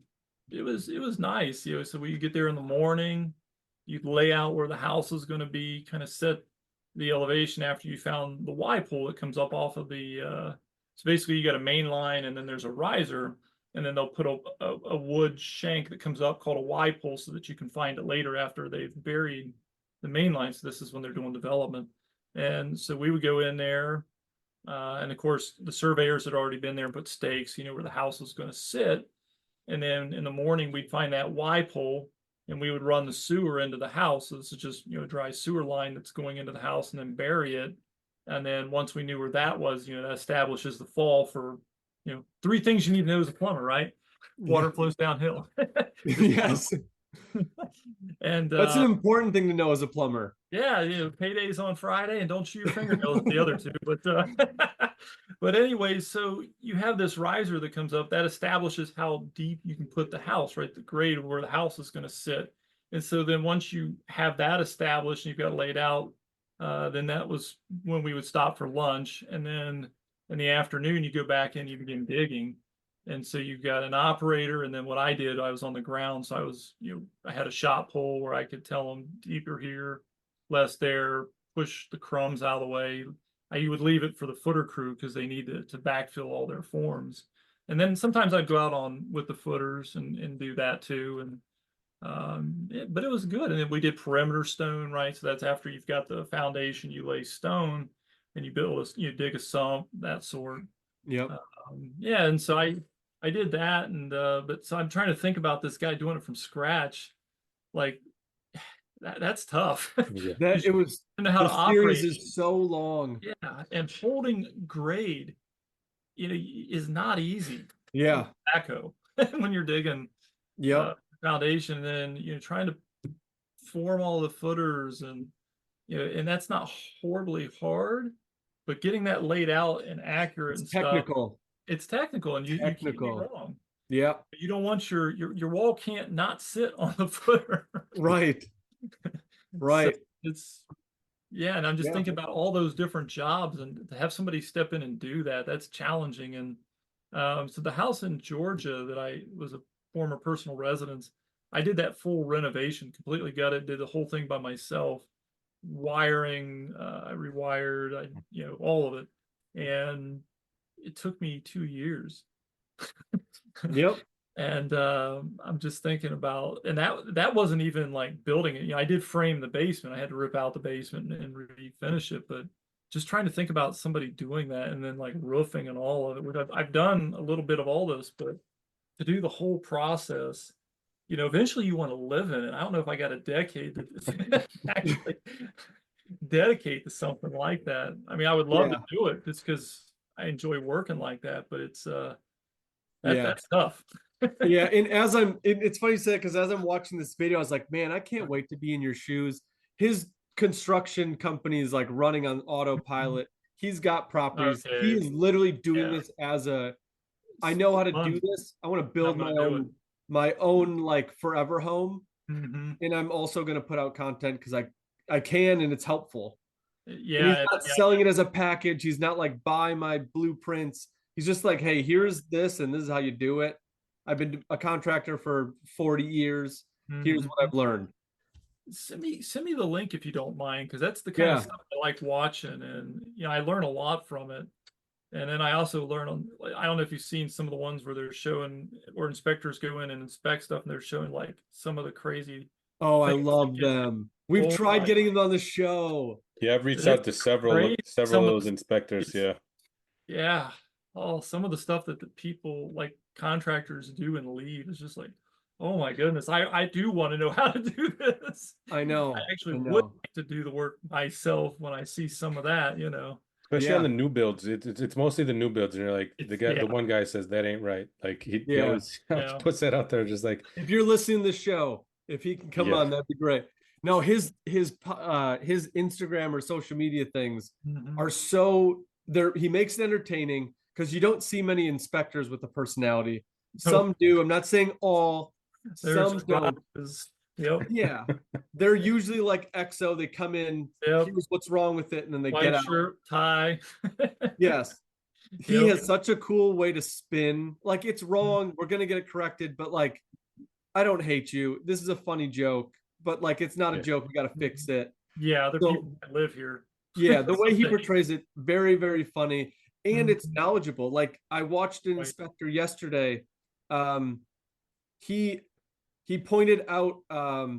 it was nice. So we get there in the morning. You'd lay out where the house is going to be, kind of set the elevation after you found the Y pole that comes up off of the. So basically, you got a main line, and then there's a riser, and then they'll put a wood shank that comes up called a Y pole, so that you can find it later after they've buried the main line. So this is when they're doing development, and so we would go in there, and of course the surveyors had already been there and put stakes, where the house was going to sit, and then in the morning we'd find that Y pole, and we would run the sewer into the house. So this is just a dry sewer line that's going into the house, and then bury it. And then once we knew where that was, that establishes the fall for three things you need to know as a plumber, right? Water Yeah. flows downhill. Yes. And That's an important thing to know as a plumber. yeah, payday's on Friday, and don't chew your fingernails at the other two. But anyways, so you have this riser that comes up that establishes how deep you can put the house, right? The grade of where the house is going to sit. And so then once you have that established and you've got it laid out, then that was when we would stop for lunch. And then in the afternoon, you go back and you begin digging. And so you've got an operator, and then what I did, I was on the ground. So I had a shot pole where I could tell them deeper here, less there, push the crumbs out of the way. I would leave it for the footer crew because they need to backfill all their forms. And then sometimes I'd go out with the footers and do that too. But it was good. And then we did perimeter stone, right? So that's after you've got the foundation, you lay stone and you dig a sump, that sort. Yep. Yeah, and so I did that, and but so I'm trying to think about this guy doing it from scratch, like that's tough. Yeah. That it was To know how the to series operate. is so long. Yeah, and holding grade, is not easy. Yeah. Backhoe when you're digging Yep. foundation, and then trying to form all the footers, and and that's not horribly hard, but getting that laid out and accurate and It's stuff. technical. It's technical, and you can't be Technical. wrong. Yeah. You don't want your wall can't not sit on the footer. Right. So Right. yeah, and I'm just Yeah. thinking about all those different jobs, and to have somebody step in and do that's challenging. And so the house in Georgia that I was a former personal residence, I did that full renovation, completely gutted, did the whole thing by myself, wiring, I rewired, all of it, and it took me 2 years. Yep. And I'm just thinking about, and that wasn't even like building it. I did frame the basement. I had to rip out the basement and refinish it, but just trying to think about somebody doing that, and then like roofing and all of it, which I've done a little bit of all this, but to do the whole process, eventually you want to live in it. I don't know if I got a decade to actually dedicate to something like that. I mean, I would love Yeah. to do it just because I enjoy working like that, but it's Yeah. that's tough. Yeah, and it's funny you said, because as I'm watching this video, I was like, man, I can't wait to be in your shoes. His construction company is like running on autopilot. He's got properties. He Okay. is literally doing Yeah. this as I know how to do Fun. this. I want to I'm build gonna do it. my own like forever home. Hmm. And I'm also going to put out content because I can, and it's helpful. And he's Yeah, not selling it as a package. He's not like, buy my blueprints. He's just like, hey, here's this, and this is how you do it. I've been a contractor for 40 years. Here's what Mhm. I've learned. Send me the link if you don't mind, because that's the kind of Yeah. stuff I like watching, and I learn a lot from it. And then I also learn on, I don't know if you've seen some of the ones where they're showing, where inspectors go in and inspect stuff, and they're showing like some of the crazy Oh, I things they love can. them. We've Oh tried my, getting them on the show. Yeah, I've reached out it's to several crazy. several Some of of those inspectors. the, Yeah. yeah. Oh, some of the stuff that the people like contractors do and leave is just like, oh my goodness, I do want to know how to do this. I I know. actually I would know. like to do the work myself when I see some of that. Especially on Yeah. the new builds, it's mostly the new builds, and you're like Yeah, the one guy says that ain't right. Like he Yeah. always yeah. puts that out there, just like If you're listening to the show, if he can come yeah. on, that'd be great. No, his Instagram or social media things Mhm. are so there. He makes it entertaining because you don't see many inspectors with a personality. No, Some do. I'm not saying all. there's Some don't. Rogers. Yep, Yeah, they're usually like EXO. They come in, yep. here's what's wrong with it, and then they get White out. shirt, tie. Yes, he Yep. has such a cool way to spin. Like, it's wrong. We're gonna get it corrected, but like, I don't hate you. This is a funny joke, but like, it's not a Yeah. joke. We got to fix it. Yeah, other So people that live here. yeah, the way he Someday. portrays it, very, very funny, and it's Mhm. knowledgeable. Like, I watched an Right. inspector yesterday. He he pointed out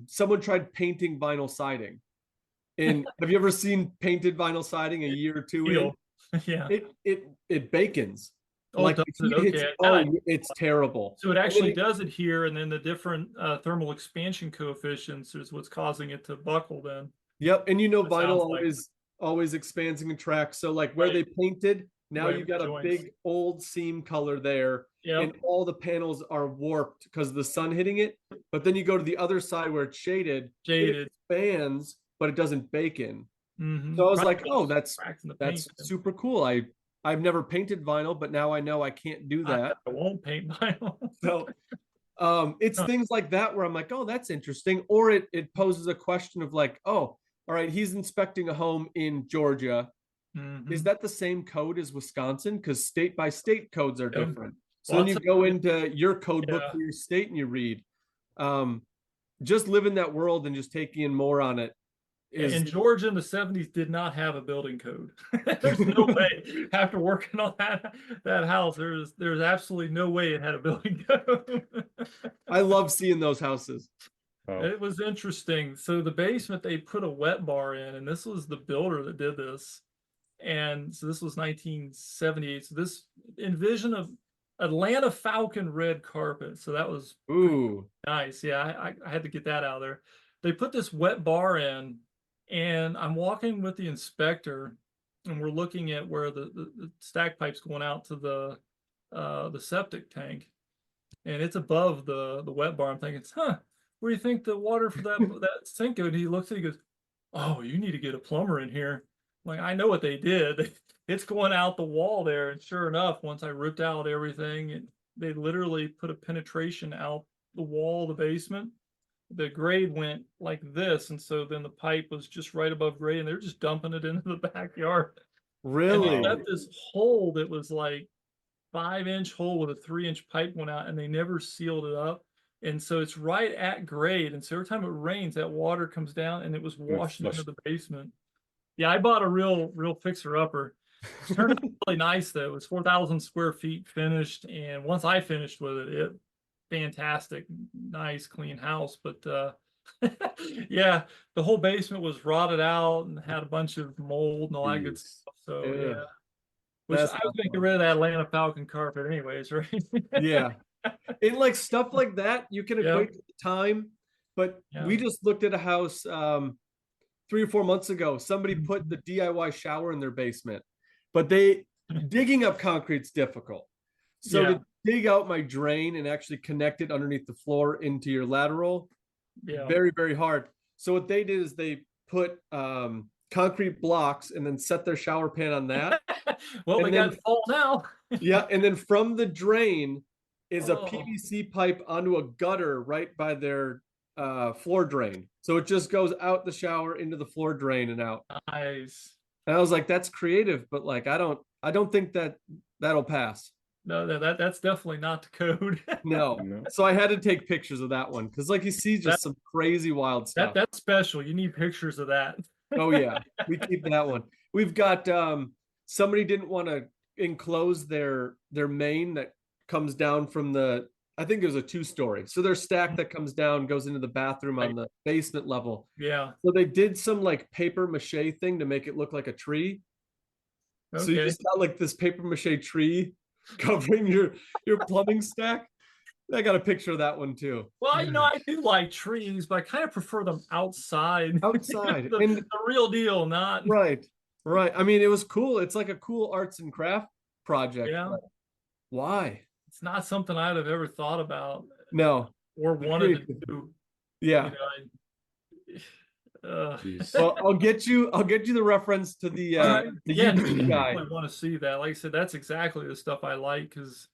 someone tried painting vinyl siding. And have you ever seen painted vinyl siding a year or two in? Deal. Yeah. It bacons. Oh, Like, does if it? he hits, Okay. oh, it's terrible. So it And then actually does it here, and then the different thermal expansion coefficients is what's causing it to buckle then. yep, and It vinyl sounds like. always expands and contracts. So like, where Right, they painted, now right, you with the got a joints. big old seam color there, and Yep. all the panels are warped because of the sun hitting it. But then you go to the other side where it's shaded, it Jaded. expands, but it doesn't bacon. Mm-hmm. So I was Right. like, oh, Those cracks in the paint. that's super cool. I've never painted vinyl, but now I know I can't do I that. won't paint vinyl. So it's Huh. things like that where I'm like, oh, that's interesting. Or it poses a question of like, oh, all right, he's inspecting a home in Georgia. Is Mhm. that the same code as Wisconsin? Because state by state codes are Yep. different. So Well, then I'll you tell go you, into your code book yeah. for your state and you read. Um, just live in that world and just taking in more on it is In Georgia in the 70s did not have a building code. There's no way after working on that house, there's absolutely no way it had a building code. I love seeing those houses. Oh, It was interesting. So the basement, they put a wet bar in, and this was the builder that did this. And so this was 1978. So this envision of Atlanta Falcon red carpet. So that was pretty Ooh, nice. Yeah, I had to get that out of there. They put this wet bar in, and I'm walking with the inspector, and we're looking at where the stack pipe's going out to the septic tank, and it's above the wet bar. I'm thinking, huh, where do you think the water for that sink goes? And he looks at it, he goes, oh, you need to get a plumber in here. I'm like, I know what they did. It's going out the wall there, and sure enough, once I ripped out everything, they literally put a penetration out the wall of the basement. The grade went like this, and so then the pipe was just right above grade, and they're just dumping it into the backyard. And they really? wow. left this hole that was like 5-inch hole with a 3-inch pipe went out, and they never sealed it up. And so it's right at grade. And so every time it rains, that water comes down, and it was And washing into flush. the basement. Yeah, I bought a real fixer upper. It turned out really nice though. It was 4,000 square feet finished, and once I finished with it, fantastic, nice, clean house. But yeah, the whole basement was rotted out and had a bunch of mold and all that good Jeez. stuff. So Ugh, yeah, which that's I was not gonna get fun. rid of that Atlanta Falcon carpet anyways, right? Yeah. And like stuff like that, you can Yep. equate to the time. But Yeah. we just looked at a house 3 or 4 months ago. Somebody put the Mhm. DIY shower in their basement, but digging up concrete's difficult. So to dig out my drain and actually connect it underneath the floor into your lateral, very, very hard. So what they did is they put concrete blocks and then set their shower pan on that. Well, and they then, got full now. Yeah, and then from the drain is a PVC pipe onto a gutter right by their floor drain. So it just goes out the shower into the floor drain and out. Nice. And I was like, that's creative, but like I don't think that'll pass. No, that's definitely not the code. No. So I had to take pictures of that one because like you see just some crazy wild stuff. That's special. You need pictures of that. Oh yeah, we keep that one. We've got somebody didn't want to enclose their main that comes down from the, I think it was a 2-story. So their stack that comes down goes into the bathroom on the basement level. Yeah. So they did some like paper mache thing to make it look like a tree. Okay. So you just got like this paper mache tree covering your plumbing stack. I got a picture of that one too. Well, I do like trees, but I kind of prefer them outside. Outside. the real deal, not right. I mean, it was cool. It's like a cool arts and craft project. Yeah. Why? It's not something I'd have ever thought about. No. Or wanted to do. Yeah. Well, I'll get you the reference to the YouTube guy. I want to see that. Like I said, that's exactly the stuff I like because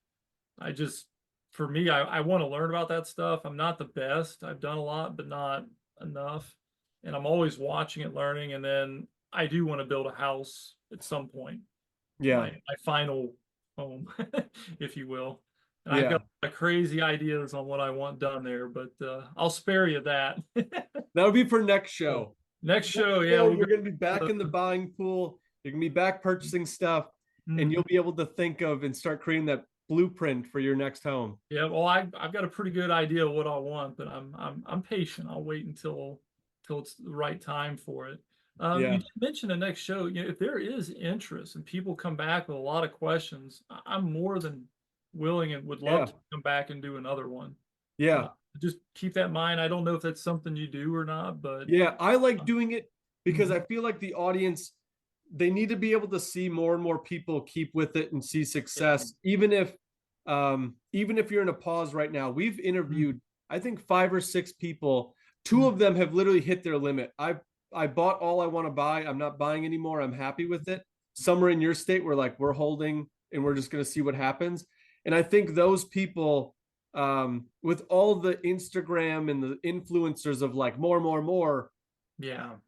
for me, I want to learn about that stuff. I'm not the best. I've done a lot, but not enough. And I'm always watching it, learning. And then I do want to build a house at some point. Yeah. My final home, if you will. And I've got crazy ideas on what I want done there, but I'll spare you that. That'll be for next show. Next show, You're going to be back in the buying pool. You're going to be back purchasing stuff, and you'll be able to think of and start creating that blueprint for your next home. Yeah, well, I've got a pretty good idea of what I want, but I'm patient. I'll wait until it's the right time for it. You mentioned the next show. If there is interest and people come back with a lot of questions, I'm more than willing and would love to come back and do another one. Just keep that in mind. I don't know if that's something you do or not, but I like doing it because I feel like the audience, they need to be able to see more and more people keep with it and see success. Even if you're in a pause right now. We've interviewed I think 5 or 6 people. 2 of them have literally hit their limit. I bought all I want to buy. I'm not buying anymore. I'm happy with it. Somewhere in your state where like we're holding and we're just going to see what happens. And I think those people, with all the Instagram and the influencers of like more,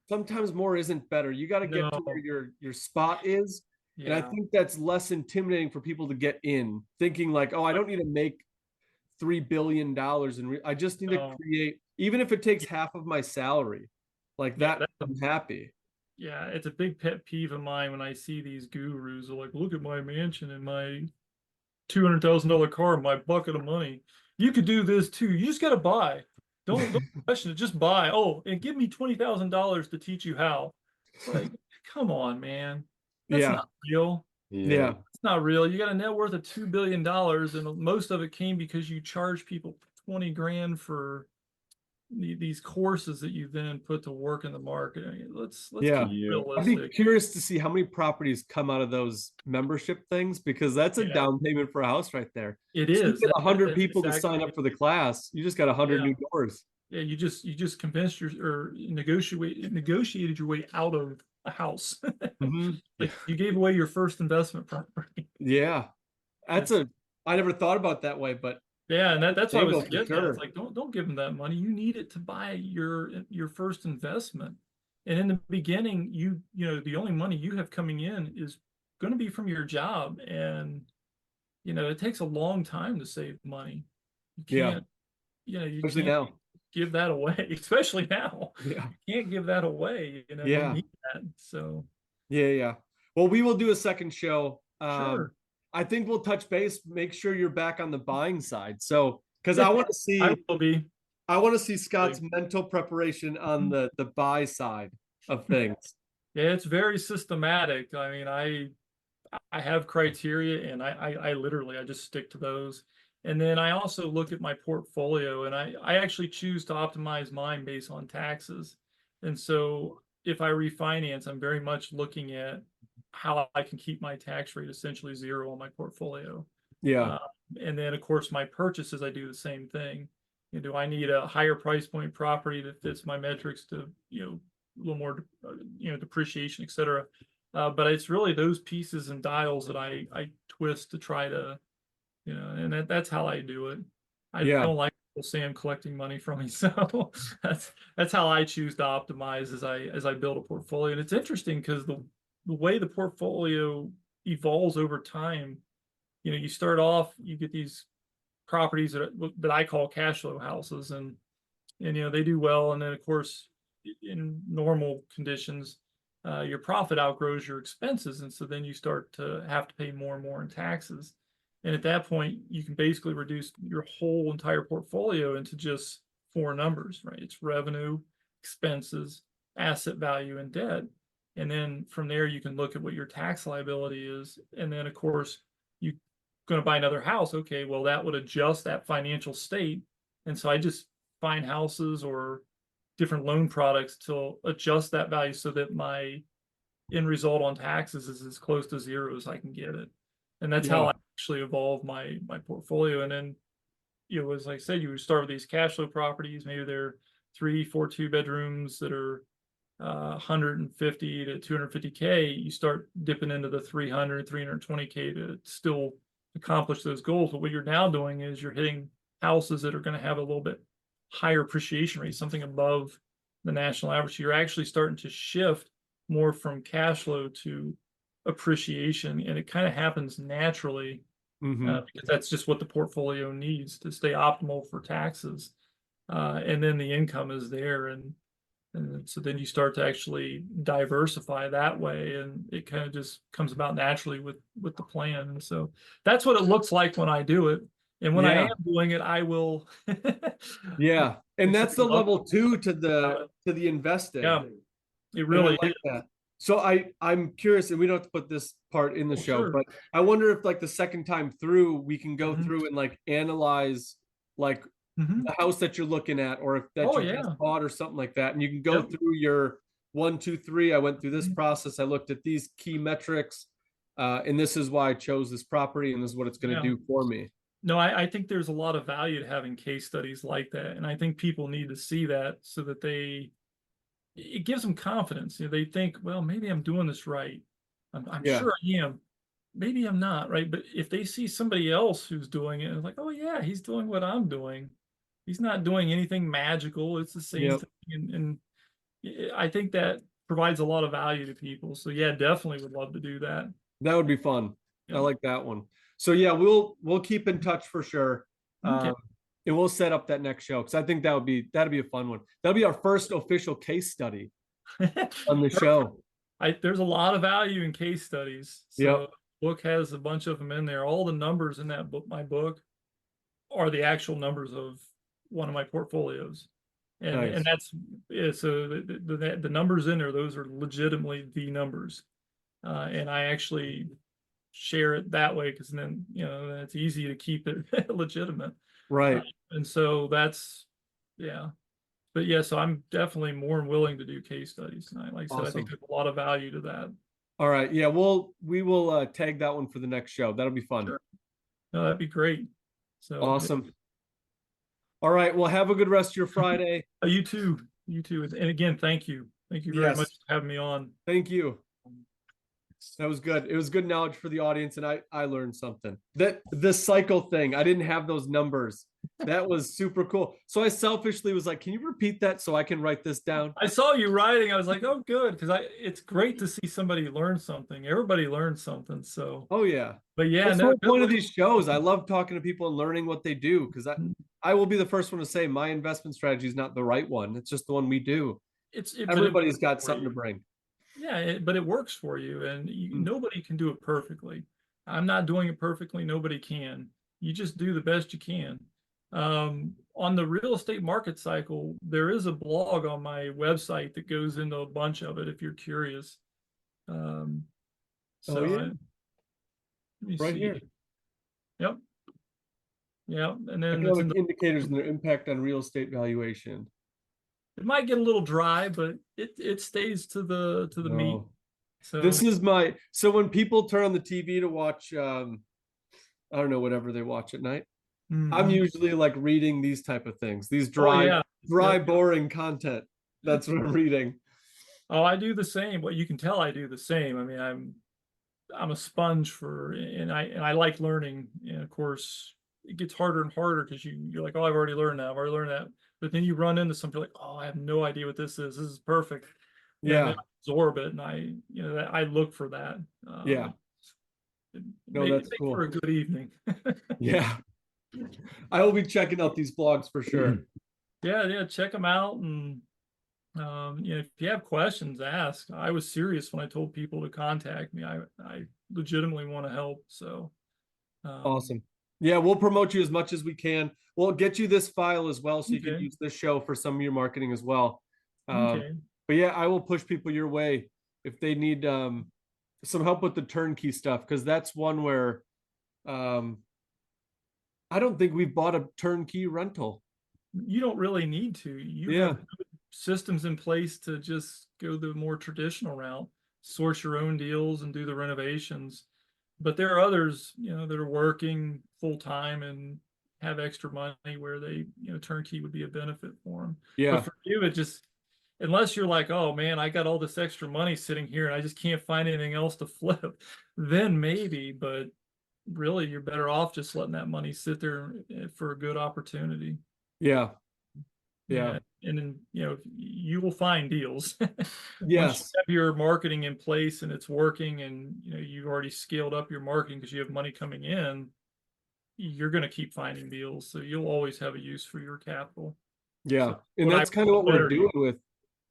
sometimes more isn't better. You got to get to where your spot is. And I think that's less intimidating for people to get in, thinking like, oh, I don't need to make $3 billion I just need to create, even if it takes half of my salary, like that, I'm happy. Yeah, it's a big pet peeve of mine when I see these gurus are like, look at my mansion and my $200,000 car, my bucket of money. You could do this too. You just got to buy. Don't question it. Just buy. Oh, and give me $20,000 to teach you how. Like, come on, man. That's not real. Yeah. It's not real. You got a net worth of $2 billion, and most of it came because you charge people 20 grand for these courses that you then put to work in the market. I mean, let's keep realistic. I'd be curious to see how many properties come out of those membership things, because that's a down payment for a house right there. It is. You get 100 people to sign up for the class. You just got 100 new doors. Yeah, you just convinced or negotiated your way out of a house. Like you gave away your first investment property. Yeah, I never thought about that way, but and that's what I was getting at. It's like don't give them that money. You need it to buy your first investment. And in the beginning, you know the only money you have coming in is going to be from your job, and it takes a long time to save money. You can't, especially now. Give that away, especially now. You can't give that away. You need that. So well, we will do a second show. Sure. I think we'll touch base, make sure you're back on the buying side. So because I want to see I want to see Scott's mental preparation on the buy side of things. Yeah, it's very systematic. I mean, I have criteria, and I literally just stick to those. And then I also look at my portfolio, and I actually choose to optimize mine based on taxes. And so if I refinance, I'm very much looking at how I can keep my tax rate essentially zero on my portfolio. Yeah. And then of course my purchases, I do the same thing. Do I need a higher price point property that fits my metrics to, a little more, depreciation, et cetera. But it's really those pieces and dials that I twist to try to, and that's how I do it. I Yeah. don't like people say I'm collecting money from me, so that's how I choose to optimize as I build a portfolio. And it's interesting because the way the portfolio evolves over time, you start off, you get these properties that I call cash flow houses, and they do well, and then of course in normal conditions, your profit outgrows your expenses, and so then you start to have to pay more and more in taxes. And at that point, you can basically reduce your whole entire portfolio into just four numbers, right? It's revenue, expenses, asset value, and debt. And then from there, you can look at what your tax liability is. And then, of course, you're going to buy another house. Okay, well, that would adjust that financial state. And so I just find houses or different loan products to adjust that value so that my end result on taxes is as close to zero as I can get it. And that's how I actually evolve my portfolio. And then, as I said, you would start with these cash flow properties. Maybe they're 3, 4, 2 bedrooms that are 150 to 250K. You start dipping into the 300, 320K to still accomplish those goals. But what you're now doing is you're hitting houses that are going to have a little bit higher appreciation rate, something above the national average. You're actually starting to shift more from cash flow to appreciation, and it kind of happens naturally because that's just what the portfolio needs to stay optimal for taxes. And then the income is there, and so then you start to actually diversify that way, and it kind of just comes about naturally with the plan. And so that's what it looks like when I do it. And when I am doing it, I will. Yeah, and that's the level 2 to the investing. Yeah, it really like that. So I'm curious, and we don't have to put this part in the show, sure. but I wonder if like the second time through we can go through and like analyze like the house that you're looking at, or if that you just bought or something like that, and you can go through your 1, 2, 3. I went through this process. I looked at these key metrics, and this is why I chose this property, and this is what it's going to do for me. No, I think there's a lot of value to having case studies like that, and I think people need to see that so that it gives them confidence. They think, well, maybe I'm doing this right. I'm sure I am. Maybe I'm not, right? But if they see somebody else who's doing it, it's like, oh yeah, he's doing what I'm doing. He's not doing anything magical. It's the same thing, and I think that provides a lot of value to people. So yeah, definitely would love to do that. That would be fun. I like that one. So yeah, we'll keep in touch for sure. Okay. And we'll set up that next show because I think that'd be a fun one. That'll be our first official case study on the show. There's a lot of value in case studies. So the book has a bunch of them in there. All the numbers in that book, my book, are the actual numbers of one of my portfolios. And that's so the numbers in there, those are legitimately the numbers. And I actually share it that way because then it's easy to keep it legitimate. Right. And so that's but so I'm definitely more than willing to do case studies. And like I said, I think there's a lot of value to that. All right. Yeah, we will tag that one for the next show. That'll be fun. Sure. No, that'd be great. So awesome. All right. Well, have a good rest of your Friday. You too. You too. And again, thank you. Thank you very much for having me on. Thank you. That was good. It was good knowledge for the audience, and I learned something. That the cycle thing, I didn't have those numbers. That was super cool. So I selfishly was like, can you repeat that so I can write this down? I saw you writing. I was like, oh, good, because it's great to see somebody learn something. Everybody learns something. So but that's the whole point of these shows. I love talking to people and learning what they do, because I will be the first one to say my investment strategy is not the right one. It's just the one we do. Everybody's got something to bring. Yeah, but it works for you, and nobody can do it perfectly. I'm not doing it perfectly. Nobody can. You just do the best you can. On the real estate market cycle, there is a blog on my website that goes into a bunch of it if you're curious. Let me see. Here. Yep. Yeah, and then it's indicators and their impact on real estate valuation. It might get a little dry, but it stays to the meat. So this is so when people turn on the TV to watch I don't know, whatever they watch at night. I'm Mhm. usually like reading these type of things, these Oh dry, yeah. Yep. boring content. That's what I'm reading. Oh, I do the same. Well, you can tell I do the same. I mean, I'm a sponge for, and I like learning. And of course, it gets harder and harder because you're like, oh, I've already learned that. I've already learned that. But then you run into something like, oh, I have no idea what this is. This is perfect. And then Yeah. I absorb it, and I look for that. Yeah. It No, that's makes for cool. a good evening. Yeah. I will be checking out these blogs for sure. Yeah, check them out, and if you have questions, ask. I was serious when I told people to contact me. I legitimately want to help. So, Awesome. Yeah, we'll promote you as much as we can. We'll get you this file as well so you can okay, use this show for some of your marketing as well. okay, But yeah, I will push people your way if they need some help with the turnkey stuff, because that's one where um, I don't think we've bought a turnkey rental. you don't really need to. You Yeah. have good systems in place to just go the more traditional route, source your own deals and do the renovations. But there are others, that are working full time and have extra money where they, turnkey would be a benefit for them. But Yeah. for you, it just, unless you're like, oh man, I got all this extra money sitting here and I just can't find anything else to flip, then maybe, but really you're better off just letting that money sit there for a good opportunity. Yeah. Yeah. Yeah. And then, you will find deals. Once you Yes. have your marketing in place and it's working, and you've already scaled up your marketing because you have money coming in, you're going to keep finding deals. So you'll always have a use for your capital. Yeah. So And that's kind of the what we're better you, doing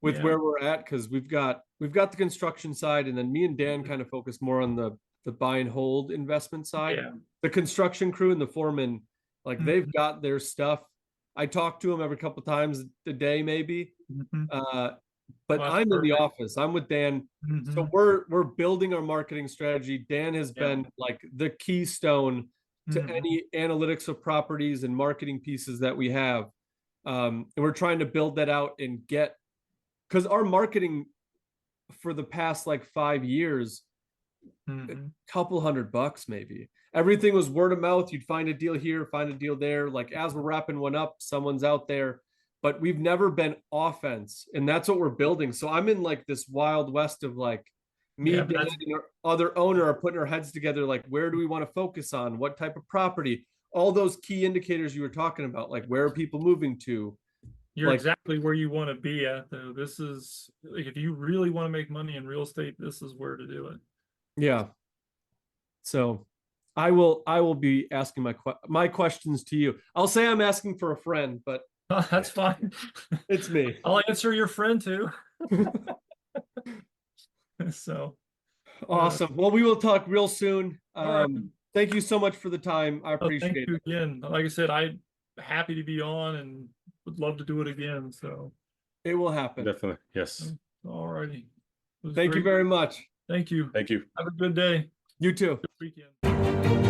with yeah. where we're at, because we've got the construction side, and then me and Dan kind of focus more on the buy and hold investment side. Yeah. The construction crew and the foreman, like they've Mhm. got their stuff. I talk to them every couple times a day, maybe. Mhm. Uh, Oh, but that's I'm in the perfect. office. I'm with Dan. So Mhm. we're building our marketing strategy. Dan has Yeah. been like the keystone to Mhm. any analytics of properties and marketing pieces that we have. And we're trying to build that out and get, because our marketing for the past like 5 years, a Mhm. couple $100 maybe. Everything was word of mouth. You'd find a deal here, find a deal there. Like as we're wrapping one up, someone's out there, but we've never been offense. And that's what we're building. So I'm in like this wild west of like me, Yeah, but Dan, that's and our other owner are putting our heads together. Like, where do we want to focus on? What type of property? All those key indicators you were talking about, like where are people moving to? you're Like, exactly where you want to be at, though. This is like, if you really want to make money in real estate, this is where to do it. yeah. So I will be asking my questions to you. I'll say I'm asking for a friend, but That's fine. it's me. I'll answer your friend too. So, Awesome. Well, we will talk real soon. all right. Thank you so much for the time. I Oh, thank appreciate you it. again. Like I said, I'm happy to be on and would love to do it again. So, It will happen. Definitely. Yes. all righty. It was Thank you great. very much. Thank you. Thank you. Have a good day. You too. Good weekend.